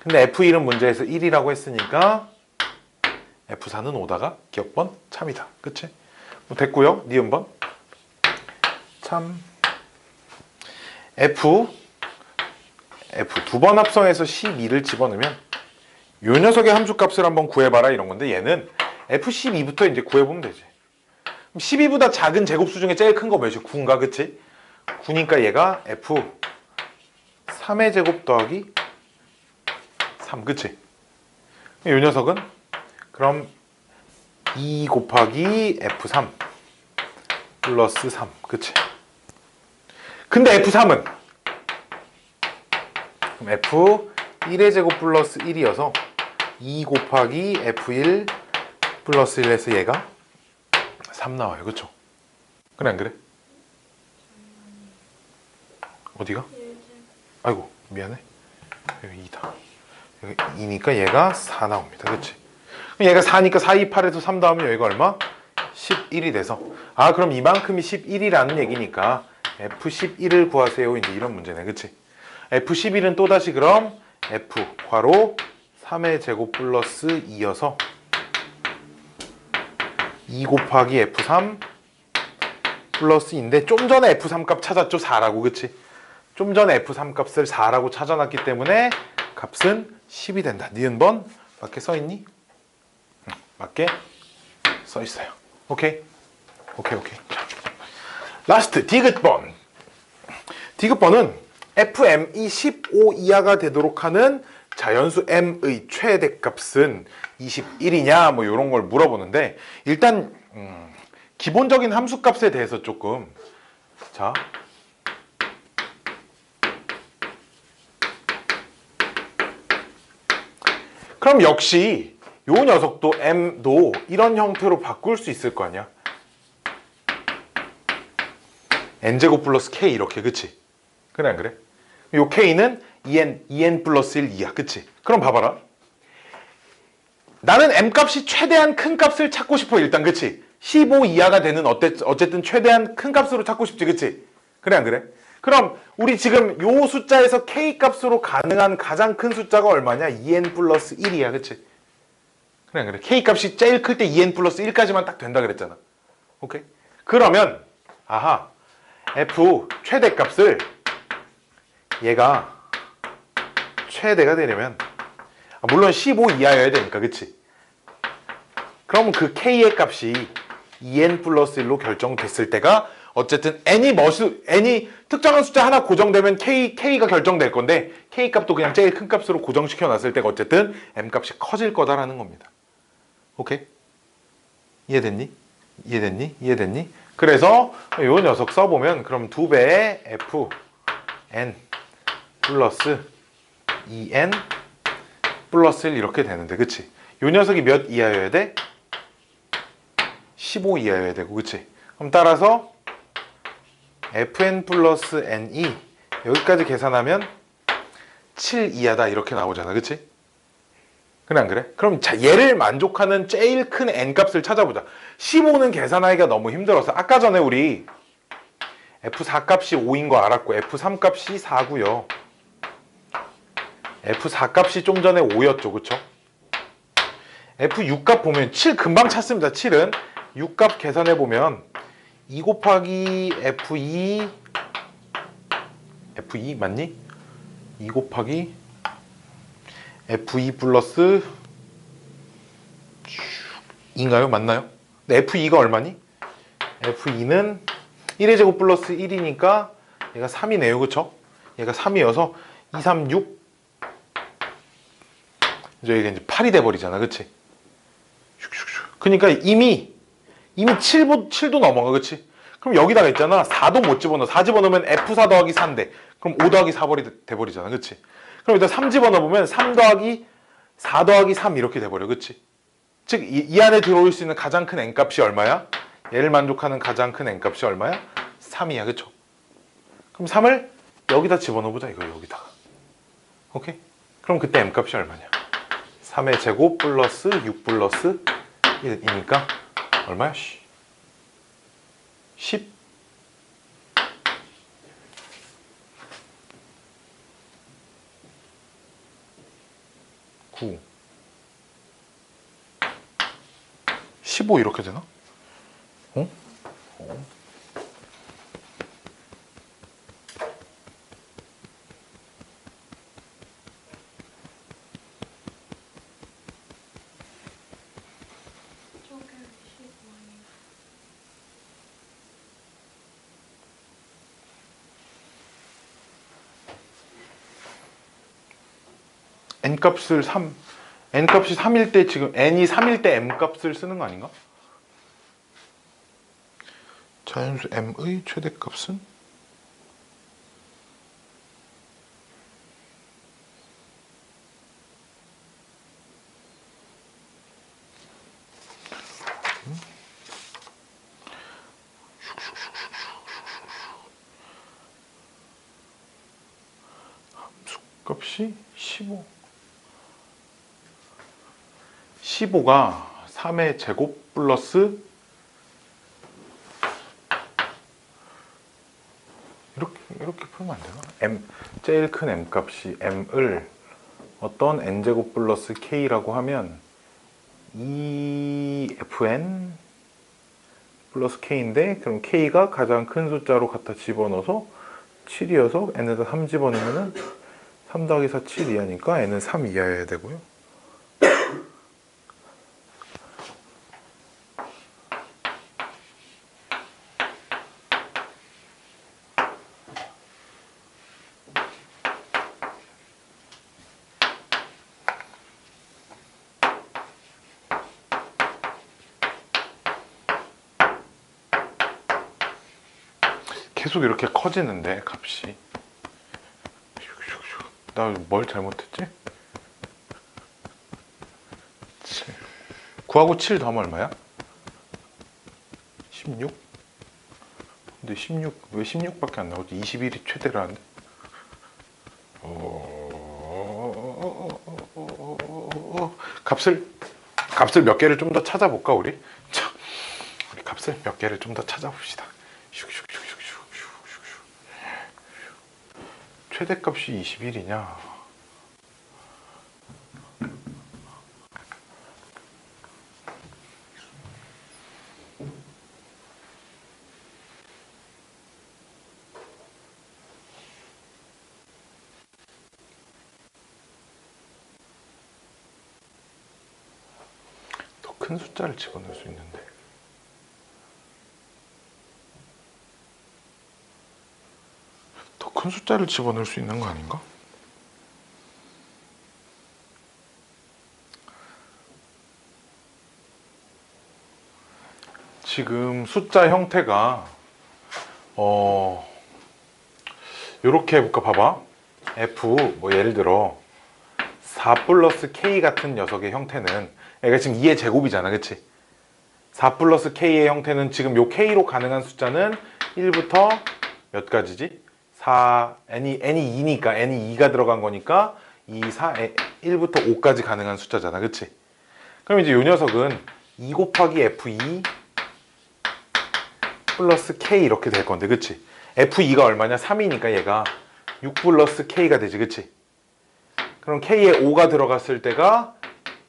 S1: 근데 F1은 문제에서 1이라고 했으니까 F4는 오다가 기억번 참이다. 그치? 뭐 됐고요. 니은번 참 F 두 번 합성해서 12를 집어넣으면 요 녀석의 함수값을 한번 구해봐라 이런 건데 얘는 F12부터 이제 구해보면 되지. 12보다 작은 제곱수 중에 제일 큰 거 몇이야? 9인가? 그치? 9니까 얘가 F 3의 제곱 더하기 3 그치? 요 녀석은 그럼 2 곱하기 F3 플러스 3 그치? 근데 F3은 그럼 F1의 제곱 플러스 1이어서 2 곱하기 F1 플러스 1에서 얘가 3 나와요. 그쵸? 그래 안 그래? 어디가? 아이고 미안해. 여기 2다. 여기 2니까 얘가 4 나옵니다. 그치? 그럼 얘가 4니까 4, 2, 8에서 3 나오면 여기가 얼마? 11이 돼서 그럼 이만큼이 11이라는 얘기니까 F11을 구하세요. 이제 이런 문제네. 그치? F11은 또다시 그럼 F 괄호 3의 제곱 플러스 2여서 2 곱하기 F3 플러스 2인데 좀 전에 F3 값 찾았죠? 4라고. 그치? 좀 전에 F3 값을 4라고 찾아놨기 때문에 값은 10이 된다. 니은번 맞게 써있니? 응, 맞게 써있어요. 오케이? 오케이. 자, 라스트 디귿번. 디귿번은 fm이 15 이하가 되도록 하는 자연수 m의 최대값은 21이냐 뭐 이런 걸 물어보는데 일단 기본적인 함수값에 대해서 조금 자 그럼 역시 요 녀석도 m도 이런 형태로 바꿀 수 있을 거 아니야. n제곱 플러스 k 이렇게. 그치? 그래 안 그래? 요 k는 2n 플러스 1 2야. 그치? 그럼 봐봐라. 나는 m값이 최대한 큰 값을 찾고 싶어 일단. 그치? 15 이하가 되는 어쨌든 최대한 큰 값으로 찾고 싶지. 그치? 그래 안 그래? 그럼 우리 지금 요 숫자에서 k값으로 가능한 가장 큰 숫자가 얼마냐? 2n 플러스 1이야. 그치? 그래 안 그래? k값이 제일 클 때 2n 플러스 1까지만 딱 된다 그랬잖아. 오케이? 그러면 f 최대값을 얘가 최대가 되려면 물론 15 이하여야 되니까. 그치? 그럼 그 k의 값이 2n 플러스 1로 결정됐을 때가 어쨌든 n이 특정한 숫자 하나 고정되면 k가 결정될 건데 k 값도 그냥 제일 큰 값으로 고정시켜 놨을 때가 어쨌든 m 값이 커질 거다라는 겁니다. 오케이? 이해됐니? 그래서 요 녀석 써보면 그럼 2배의 fn 플러스 2n 플러스 1 이렇게 되는데. 그치? 요 녀석이 몇 이하여야 돼? 15 이하여야 되고. 그치? 그럼 따라서 fn 플러스 n이 여기까지 계산하면 7 이하다 이렇게 나오잖아. 그치? 그래 안 그래? 그럼 자, 얘를 만족하는 제일 큰 n값을 찾아보자. 15는 계산하기가 너무 힘들어서 아까 전에 우리 f4 값이 5인 거 알았고 f3 값이 4고요. f4 값이 좀 전에 5였죠. 그쵸? f6 값 보면 7 금방 찾습니다. 7은 6값 계산해보면 2 곱하기 f2 맞니? 2 곱하기 f2 플러스 2인가요? 맞나요? 근데 f2가 얼마니? f2는 1의 제곱 플러스 1이니까 얘가 3이네요. 그쵸? 얘가 3이어서 2, 3, 6 여기가 이제 8이 돼버리잖아. 그치? 그러니까 이미 7도 넘어가. 그치? 그럼 여기다가 있잖아. 4도 못 집어넣어. 4 집어넣으면 F4 더하기 4인데 그럼 5 더하기 4 돼버리잖아. 그치? 그럼 일단 3 집어넣어보면 3 더하기 4 더하기 3 이렇게 돼버려. 그치? 즉 이 안에 들어올 수 있는 가장 큰 n값이 얼마야? 얘를 만족하는 가장 큰 n값이 얼마야? 3이야. 그쵸? 그럼 3을 여기다 집어넣어보자. 이거 여기다가. 오케이? 그럼 그때 m값이 얼마냐? 3의 제곱 플러스 6 플러스 1이니까 얼마야? 10 9 15 이렇게 되나? 어?
S2: 저게 15 아니야.
S1: n값을 3 n값이 3일 때 지금 n이 3일 때 m값을 쓰는 거 아닌가? 자연수 m의 최대값은 함수값이 15 15가 3의 제곱 플러스 이렇게 풀면 안 되나? 제일 큰 m값이 m을 어떤 n제곱 플러스 k라고 하면 2fn 플러스 k인데 그럼 k가 가장 큰 숫자로 갖다 집어넣어서 7이어서 n에다 3 집어넣으면 3 더하기 4 7 이하니까 n은 3 이하여야 되고요. 계속 이렇게 커지는데 값이 나 뭘 잘못했지? 7 9하고 7 더하면 얼마야? 16? 근데 16 왜 16밖에 안 나오지? 21이 최대라는데 값을 몇 개를 좀 더 찾아볼까 우리? 자, 우리 값을 몇 개를 좀 더 찾아봅시다. 최대값이 21이냐? 더 큰 숫자를 집어넣을 수 있는데 더 큰 숫자를 집어넣을 수 있는 거 아닌가? 지금 숫자 형태가 요렇게 해볼까? 봐봐. f 뭐 예를 들어 4 플러스 k 같은 녀석의 형태는 얘가 지금 2의 제곱이잖아, 그치? 4 플러스 k의 형태는 지금 요 k로 가능한 숫자는 1부터 몇 가지지? 4, n이 2니까 n이 2가 들어간 거니까 2, 4, 1부터 5까지 가능한 숫자잖아, 그치? 그럼 이제 요 녀석은 2 곱하기 f2 플러스 k 이렇게 될 건데, 그치? f2가 얼마냐? 3이니까 얘가 6 플러스 k가 되지, 그치? 그럼 k에 5가 들어갔을 때가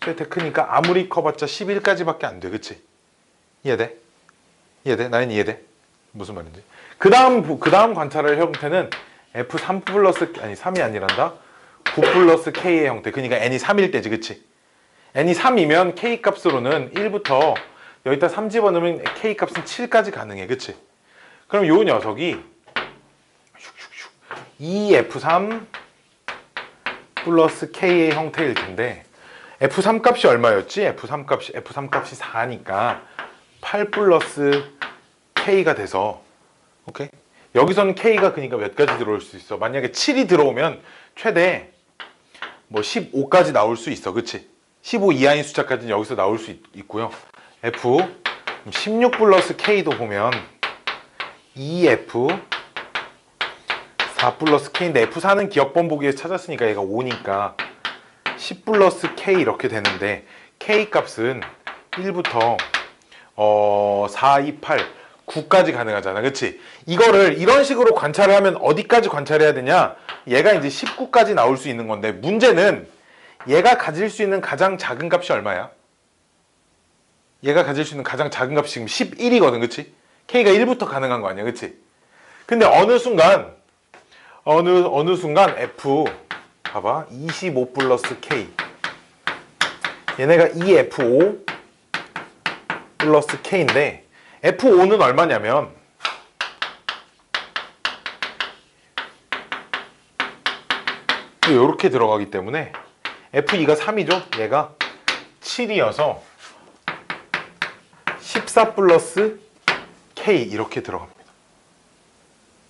S1: 최대 크니까 아무리 커봤자 11까지밖에 안 돼, 그치? 이해돼? 이해돼? 나는 이해돼? 무슨 말인지. 그 다음 관찰할 형태는 f3 플러스 아니 3이 아니란다. 9 플러스 k의 형태. 그러니까 n이 3일 때지, 그치? n이 3이면 k 값으로는 1부터 여기다 3 집어넣으면 k 값은 7까지 가능해, 그치? 그럼 요 녀석이 2f3 플러스 k의 형태일 텐데 f3 값이 얼마였지? f3 값이 4니까 8 플러스 k가 돼서 오케이? 여기서는 k가 그러니까 몇 가지 들어올 수 있어? 만약에 7이 들어오면 최대 뭐 15까지 나올 수 있어. 그치? 15 이하인 숫자까지는 여기서 나올 수 있고요. F 16 플러스 K도 보면 2F 4 플러스 K인데 F4는 기억번 보기에서 찾았으니까 얘가 5니까 10 플러스 K 이렇게 되는데 K 값은 1부터 4, 2, 8, 9까지 가능하잖아. 그치? 이거를 이런 식으로 관찰을 하면 어디까지 관찰해야 되냐? 얘가 이제 19까지 나올 수 있는 건데 문제는 얘가 가질 수 있는 가장 작은 값이 얼마야? 얘가 가질 수 있는 가장 작은 값이 지금 11이거든. 그치? K가 1부터 가능한 거 아니야. 그치? 근데 어느 순간 F 봐봐 25 플러스 K 얘네가 2F5 플러스 K인데 F5는 얼마냐면 이렇게 들어가기 때문에 F2가 3이죠. 얘가 7이어서 14 플러스 K 이렇게 들어갑니다.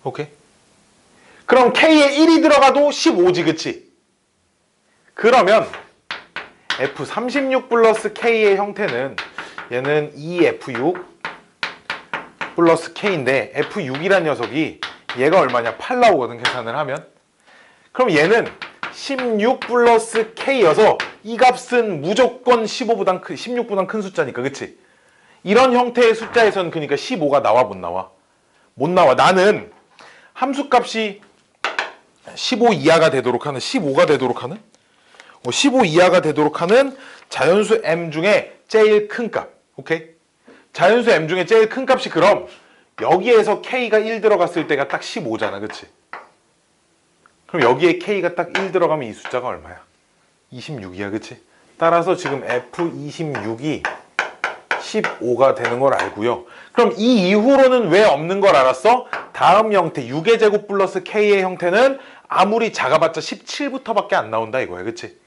S1: 오케이? 그럼 K에 1이 들어가도 15지. 그치? 그러면 F36 플러스 K의 형태는 얘는 2F6 플러스 K인데 F6이란 녀석이 얘가 얼마냐? 8 나오거든. 계산을 하면. 그럼 얘는 16 플러스 K여서 이 값은 무조건 16보단 큰 숫자니까. 그치? 이런 형태의 숫자에서는 그러니까 15가 나와 못 나와? 못 나와. 나는 함수값이 15 이하가 되도록 하는 15가 되도록 하는 15 이하가 되도록 하는 자연수 M 중에 제일 큰 값. 오케이? 자연수 M 중에 제일 큰 값이 그럼 여기에서 K가 1 들어갔을 때가 딱 15잖아. 그치? 그럼 여기에 K가 딱 1 들어가면 이 숫자가 얼마야? 26이야. 그치? 따라서 지금 F26이 15가 되는 걸 알고요. 그럼 이 이후로는 왜 없는 걸 알았어? 다음 형태 6의 제곱 플러스 K의 형태는 아무리 작아봤자 17부터밖에 안 나온다 이거야. 그치?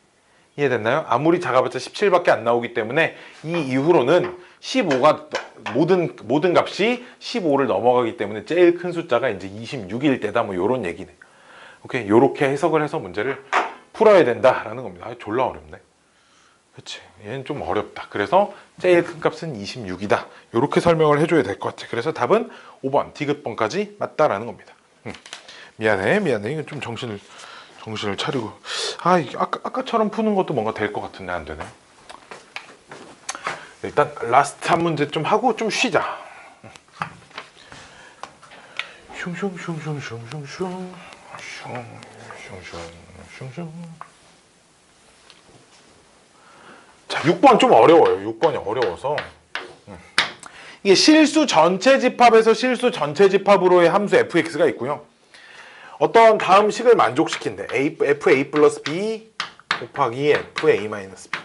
S1: 이해됐나요? 아무리 작아봤자 17밖에 안 나오기 때문에 이 이후로는 15가 모든 값이 15를 넘어가기 때문에 제일 큰 숫자가 이제 26일 때다 뭐 요런 얘기네. 오케이? 요렇게 해석을 해서 문제를 풀어야 된다라는 겁니다. 아, 졸라 어렵네. 그치? 얘는 좀 어렵다. 그래서 제일 큰 값은 26이다. 요렇게 설명을 해줘야 될 것 같아. 그래서 답은 5번 디귿번까지 맞다라는 겁니다. 미안해. 이건 좀 정신을 차리고. 아, 아까처럼 푸는 것도 뭔가 될 것 같은데 안 되네. 일단 라스트 한 문제 좀 하고 좀 쉬자. 슝슝슝슝슝슝슝. 자, 6번 좀 어려워요. 6번이 어려워서. 이게 실수 전체 집합에서 실수 전체 집합으로의 함수 fx가 있고요. 어떤 다음 식을 만족시킨대. fa 플러스 b 곱하기 fa 마이너스 b.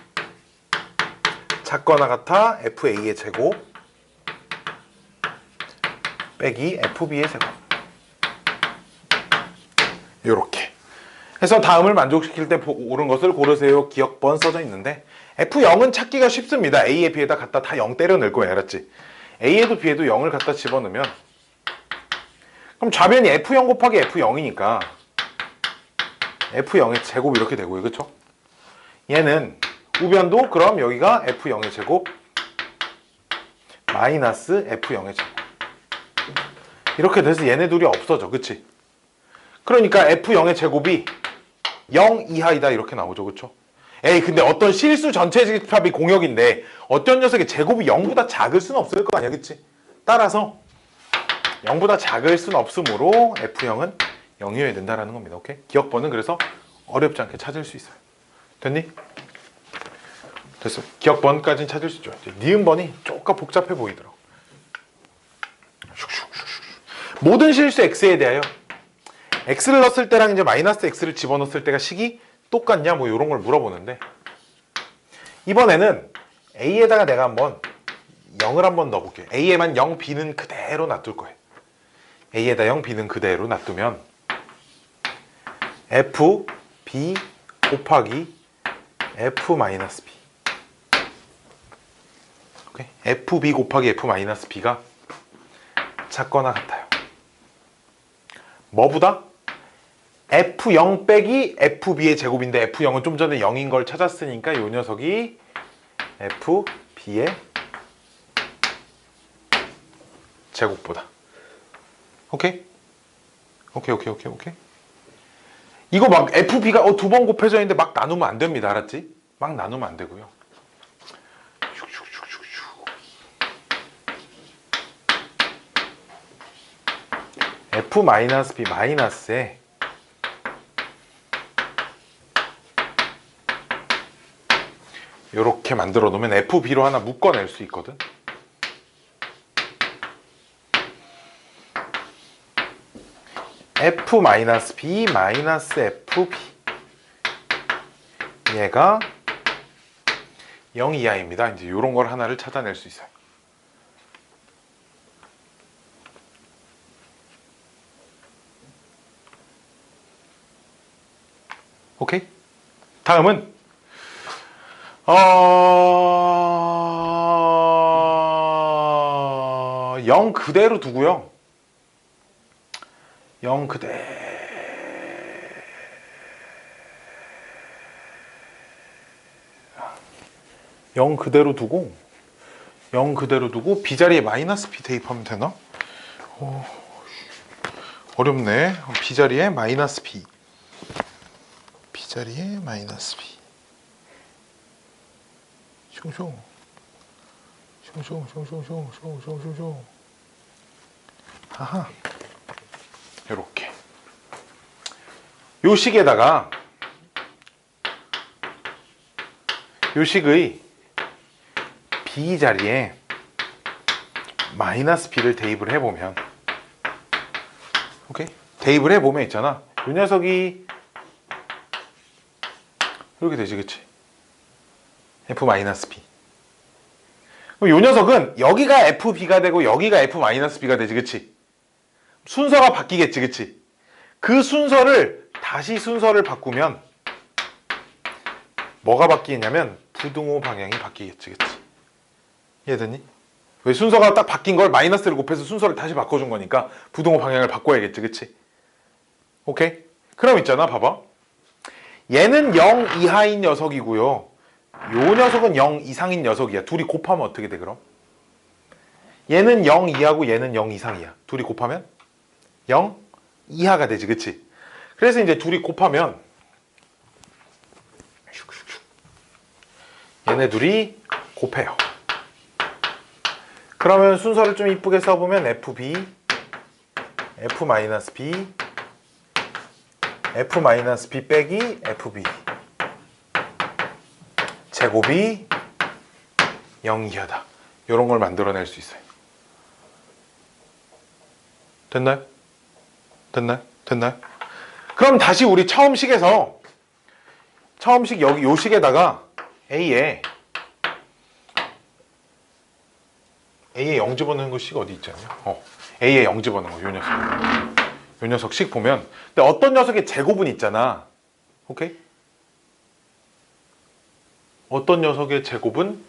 S1: 작거나 같아 fa의 제곱 빼기 fb의 제곱. 요렇게 해서 다음을 만족시킬 때 옳은 것을 고르세요. 기억번 써져 있는데 F0은 찾기가 쉽습니다. A에 B에다 갖다 다 0 때려 넣을 거야. 알았지? A에도 B에도 0을 갖다 집어넣으면 그럼 좌변이 F0 곱하기 F0이니까 F0의 제곱 이렇게 되고요. 그쵸? 얘는 우변도 그럼 여기가 F0의 제곱 마이너스 F0의 제곱 이렇게 돼서 얘네 둘이 없어져. 그치? 그러니까 F0의 제곱이 0 이하이다 이렇게 나오죠. 그쵸? 에이 근데 어떤 실수 전체 집합이 공역인데 어떤 녀석의 제곱이 0보다 작을 수는 없을 거 아니야. 그치? 따라서 0보다 작을 수는 없으므로 F0은 0이어야 된다는 겁니다. 오케이? 기억번은 그래서 어렵지 않게 찾을 수 있어요. 됐니? 됐어. 기억번까지는 찾을 수 있죠. 니은번이 조금 복잡해 보이더라고. 모든 실수 X에 대하여 X를 넣었을 때랑 이제 마이너스 X를 집어넣었을 때가 식이 똑같냐 뭐 이런 걸 물어보는데 이번에는 A에다가 내가 한번 0을 한번 넣어볼게요. A에만 0, B는 그대로 놔둘 거예요. A에다 0, B는 그대로 놔두면 F, B 곱하기 F 마이너스 B 오케이? FB 곱하기 F 마이너스 B가 작거나 같아요. 뭐보다? F0 빼기 FB의 제곱인데 F0은 좀 전에 0인 걸 찾았으니까 이 녀석이 FB의 제곱보다. 오케이? 오케이. 이거 막 FB가 두 번 곱해져 있는데 막 나누면 안 됩니다. 알았지? 막 나누면 안 되고요. F-B 마이너스에 이렇게 만들어 놓으면 FB로 하나 묶어낼 수 있거든. F-B 마이너스 FB 얘가 0 이하입니다. 이제 이런 걸 하나를 찾아낼 수 있어요. 오케이? 다음은 0 그대로 두고요. 0 그대로 두고 0 그대로 두고 B자리에 마이너스 B 대입하면 되나? 어렵네. B자리에 마이너스 B B자리에 마이너스 B 슝슝 하하 요렇게 요 식에다가 요 식의 B자리에 마이너스 B를 대입을 해보면 오케이? 대입을 해보면 있잖아 요 녀석이 이렇게 되지 그치? F-B 그럼 요 녀석은 여기가 FB가 되고 여기가 F-B가 되지 그치? 순서가 바뀌겠지 그치? 그 순서를 다시 순서를 바꾸면 뭐가 바뀌냐면 부등호 방향이 바뀌겠지 그치? 이해되니? 왜 순서가 딱 바뀐 걸 마이너스를 곱해서 순서를 다시 바꿔준 거니까 부등호 방향을 바꿔야겠지 그치? 오케이? 그럼 있잖아 봐봐 얘는 0 이하인 녀석이고요 요 녀석은 0 이상인 녀석이야 둘이 곱하면 어떻게 돼 그럼? 얘는 0 이하고 얘는 0 이상이야 둘이 곱하면 0 이하가 되지 그치? 그래서 이제 둘이 곱하면 얘네 둘이 곱해요 그러면 순서를 좀 이쁘게 써보면 FB F-B F-B 빼기 FB 제곱이 0 이하다 이런 걸 만들어낼 수 있어요 됐나요? 그럼 다시 우리 처음 식에서 처음 식 여기 요 식에다가 A에 0 집어넣는 거 식 어디 있잖아요 A에 0 집어넣는 거 요 녀석 식 보면 근데 어떤 녀석의 제곱은 있잖아 오케이? 어떤 녀석의 제곱은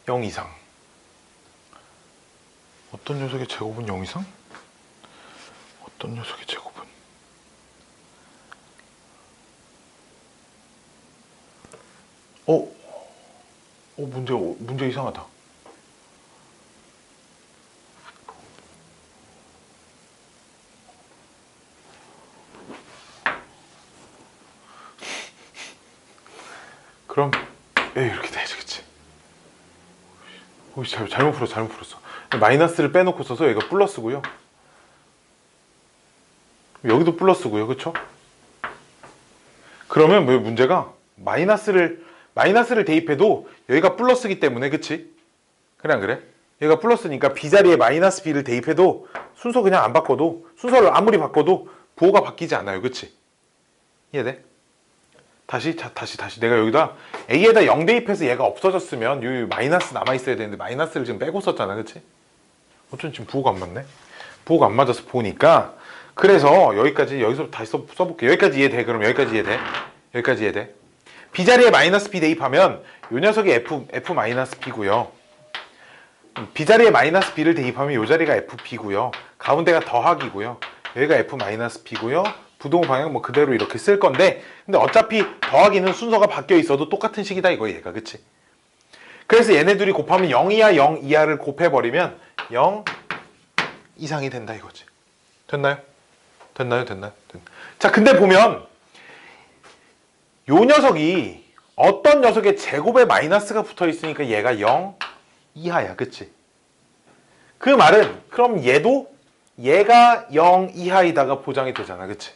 S1: 0 이상 어떤 녀석의 제곱은 0 이상? 어떤 녀석의 제곱은 문제 이상하다 그럼 이렇게 돼야지 그치? 잘못 풀었어 마이너스를 빼놓고 써서 얘가 플러스고요 여기도 플러스고요 그쵸? 그러면 뭐 문제가 마이너스를 대입해도 여기가 플러스기 때문에 그치? 그래 안 그래? 얘가 플러스니까 B자리에 마이너스 B를 대입해도 순서 그냥 안 바꿔도 순서를 아무리 바꿔도 부호가 바뀌지 않아요 그치? 이해돼? 다시 내가 여기다 A에다 0 대입해서 얘가 없어졌으면 이 마이너스 남아있어야 되는데 마이너스를 지금 빼고 썼잖아 그치? 어쩐지 지금 부호가 안 맞네? 부호가 안 맞아서 보니까 그래서 여기서 다시 써볼게 여기까지 이해돼? 그럼 여기까지 이해돼? B자리에 마이너스 B 대입하면 이 녀석이 F-B고요 B자리에 마이너스 B를 대입하면 이 자리가 FB고요. 가운데가 더하기고요. 여기가 F-B고요. 부동호 방향 뭐 그대로 이렇게 쓸 건데, 근데 어차피 더하기는 순서가 바뀌어 있어도 똑같은 식이다 이거 얘가, 그치? 그래서 얘네 둘이 곱하면 0 이하 0 이하를 곱해버리면 0 이상이 된다 이거지. 됐나요? 됐나요? 자, 근데 보면 요 녀석이 어떤 녀석의 제곱에 마이너스가 붙어 있으니까 얘가 0 이하야, 그치? 그 말은 그럼 얘가 0 이하이다가 보장이 되잖아, 그치?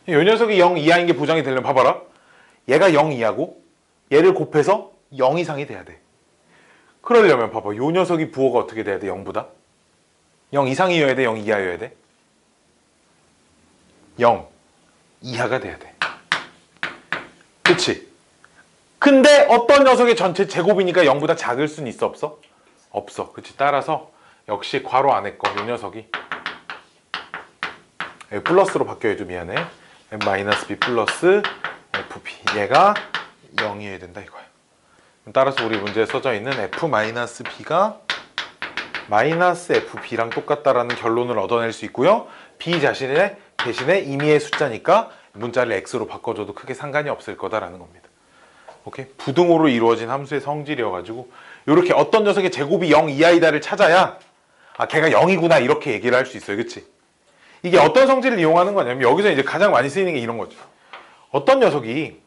S1: 요 녀석이 0 이하인 게 보장이 되려면 봐봐라. 얘가 0 이하고 얘를 곱해서 0 이상이 돼야 돼. 그러려면 봐봐. 요 녀석이 부호가 어떻게 돼야 돼? 0보다? 0 이상이어야 돼? 0 이하여야 돼? 0 이하가 돼야 돼. 그치? 근데 어떤 녀석의 전체 제곱이니까 0보다 작을 수는 있어, 없어? 없어. 그치? 따라서 역시 괄호 안에 거, 요 녀석이 플러스로 바뀌어야죠. 미안해. -b 플러스 fb. 얘가 0이어야 된다 이거야. 따라서 우리 문제에 써져 있는 f-b가 -fb랑 똑같다라는 결론을 얻어낼 수 있고요. b 대신에 임의의 숫자니까 문자를 x로 바꿔줘도 크게 상관이 없을 거다라는 겁니다. 오케이? 부등호로 이루어진 함수의 성질이어가지고 이렇게 어떤 녀석의 제곱이 0 이하이다를 찾아야 걔가 0이구나 이렇게 얘기를 할 수 있어요. 그치? 이게 어떤 성질을 이용하는 거냐면 여기서 이제 가장 많이 쓰이는 게 이런 거죠. 어떤 녀석이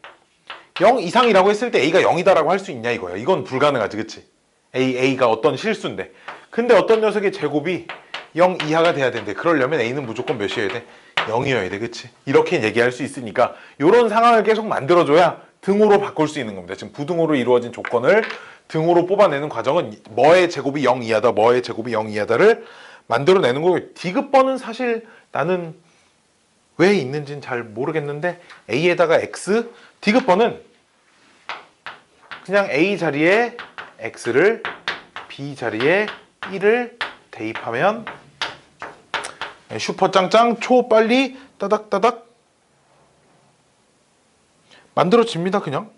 S1: 0 이상이라고 했을 때 A가 0이다라고 할 수 있냐 이거야. 이건 불가능하지, 그치? A가 어떤 실수인데. 근데 어떤 녀석의 제곱이 0 이하가 돼야 되는데 그러려면 A는 무조건 몇이어야 돼? 0이어야 돼, 그치? 이렇게 얘기할 수 있으니까 이런 상황을 계속 만들어줘야 등호로 바꿀 수 있는 겁니다. 지금 부등호로 이루어진 조건을 등호로 뽑아내는 과정은 뭐의 제곱이 0 이하다, 뭐의 제곱이 0 이하다를 만들어내는 거고, 디귿번은 사실 나는 왜 있는지는 잘 모르겠는데 A에다가 X, 디귿번은 그냥 A 자리에 X를 B 자리에 1을 대입하면 슈퍼 짱짱 초 빨리 따닥따닥 만들어집니다. 그냥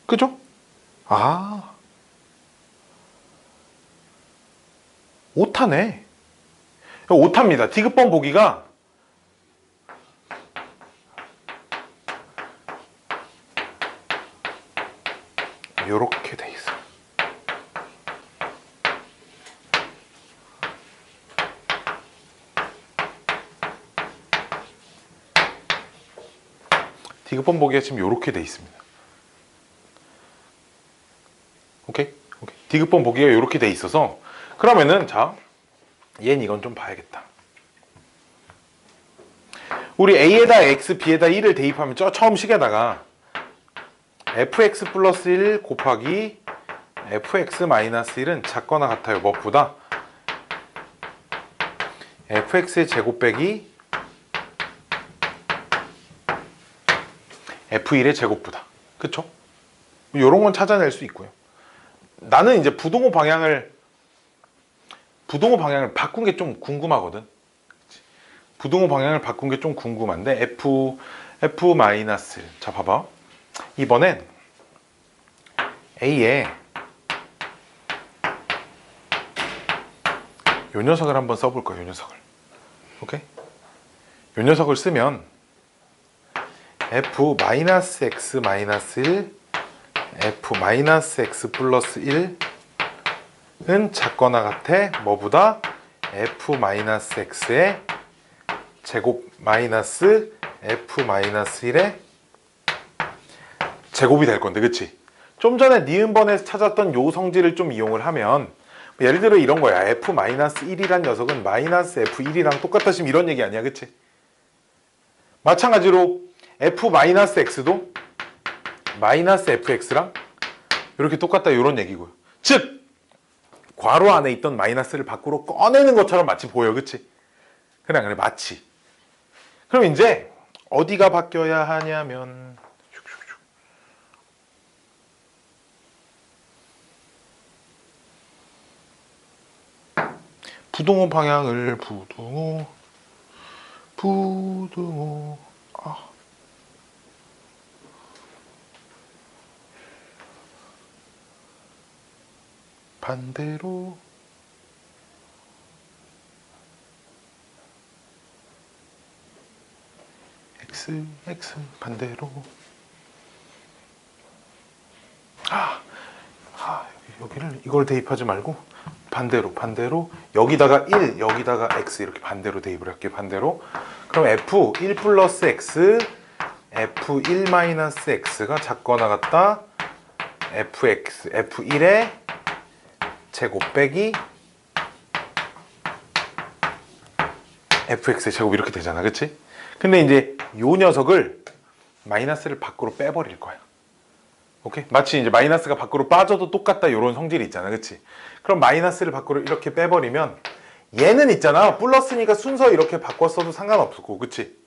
S1: 그죠? 오타네. 오타입니다. 디귿번 보기가 요렇게 돼 있어. 디귿번 보기가 지금 요렇게 돼 있습니다. 오케이? 디귿번 보기가 요렇게 돼 있어서 그러면은 자, 얘는 이건 좀 봐야겠다. 우리 A에다 X, B에다 1을 대입하면 처음 식에다가 fx 플러스 1 곱하기 fx 마이너스 1은 작거나 같아요. 무엇보다 fx의 제곱 빼기 f1의 제곱보다. 그쵸? 요런 건 찾아낼 수 있고요. 나는 이제 부동호 방향을 바꾼 게 좀 궁금하거든. 부동호 방향을 바꾼 게 좀 궁금한데 f 마이너스 1. 자, 봐봐. 이번엔 A에 요 녀석을 한번 써볼 거예요. 요 녀석을. 오케이? 요 녀석을 쓰면 f 마이너스 x 마이너스 1 f 마이너스 x 플러스 1은 작거나 같아 뭐보다 f 마이너스 x의 제곱 마이너스 f 마이너스 1의 제곱이 될 건데, 그치? 좀 전에 니은번에서 찾았던 요 성질을 좀 이용을 하면 예를 들어 이런 거야. f 마이너스 1이란 녀석은 마이너스 f1이랑 똑같다 지금 이런 얘기 아니야, 그치? 마찬가지로 f 마이너스 x도 마이너스 fx랑 이렇게 똑같다 이런 얘기고요. 즉 괄호 안에 있던 마이너스를 밖으로 꺼내는 것처럼 마치 보여, 그치? 그래 마치. 그럼 이제 어디가 바뀌어야 하냐면 부동호 방향을 부동호 반대로 x 반대로 여기를 이걸 대입하지 말고 반대로 여기다가 1 여기다가 x 이렇게 반대로 대입을 할게요. 반대로. 그럼 f1 플러스 x f1 마이너스 x가 작거나 같다 fx f1의 제곱 빼기 fx의 제곱 이렇게 되잖아, 그치? 근데 이제 요 녀석을 마이너스를 밖으로 빼버릴 거야. 오케이? 마치 이제 마이너스가 밖으로 빠져도 똑같다 이런 성질이 있잖아, 그치? 그럼 마이너스를 밖으로 이렇게 빼버리면 얘는 있잖아, 플러스니까 순서 이렇게 바꿨어도 상관없고, 그치?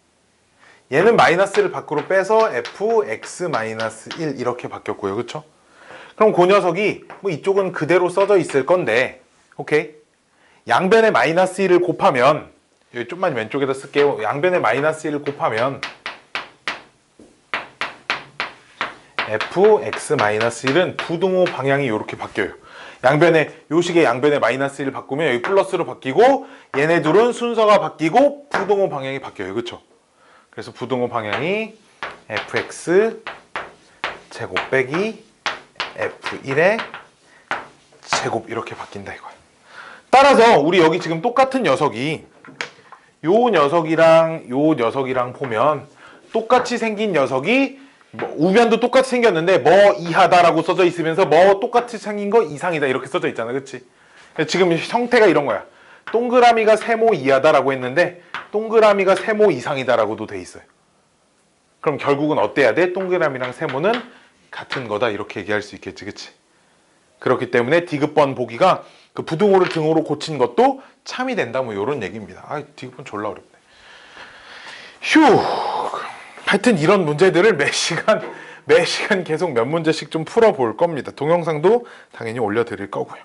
S1: 얘는 마이너스를 밖으로 빼서 fx-1 이렇게 바뀌었고요, 그쵸? 그럼 그 녀석이 뭐 이쪽은 그대로 써져 있을 건데, 오케이? 양변에 마이너스 1을 곱하면, 여기 좀만 왼쪽에다 쓸게요. 양변에 마이너스 1을 곱하면 fx-1은 부등호 방향이 이렇게 바뀌어요. 양변에 요 식의 양변에 마이너스 1을 바꾸면 여기 플러스로 바뀌고 얘네 둘은 순서가 바뀌고 부등호 방향이 바뀌어요. 그쵸? 그래서 부등호 방향이 fx 제곱 빼기 f1의 제곱 이렇게 바뀐다 이거야. 따라서 우리 여기 지금 똑같은 녀석이 요 녀석이랑 보면 똑같이 생긴 녀석이 뭐 우변도 똑같이 생겼는데 뭐 이하다라고 써져 있으면서 뭐 똑같이 생긴 거 이상이다 이렇게 써져 있잖아, 그치? 지금 형태가 이런 거야. 동그라미가 세모 이하다라고 했는데 동그라미가 세모 이상이다라고도 돼 있어요. 그럼 결국은 어때야 돼? 동그라미랑 세모는 같은 거다 이렇게 얘기할 수 있겠지, 그치? 그렇기 때문에 디귿번 보기가 그 부등호를 등호로 고친 것도 참이 된다 뭐 이런 얘기입니다. 아, 디귿번 졸라 어렵네. 휴. 하여튼 이런 문제들을 매 시간 계속 몇 문제씩 좀 풀어볼 겁니다. 동영상도 당연히 올려드릴 거고요.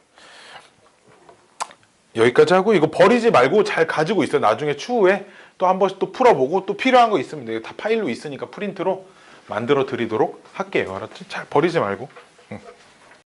S1: 여기까지 하고 이거 버리지 말고 잘 가지고 있어요. 나중에 추후에 또 한 번씩 또 풀어보고 또 필요한 거 있으면 이거 다 파일로 있으니까 프린트로 만들어 드리도록 할게요. 알았지? 잘 버리지 말고. 응.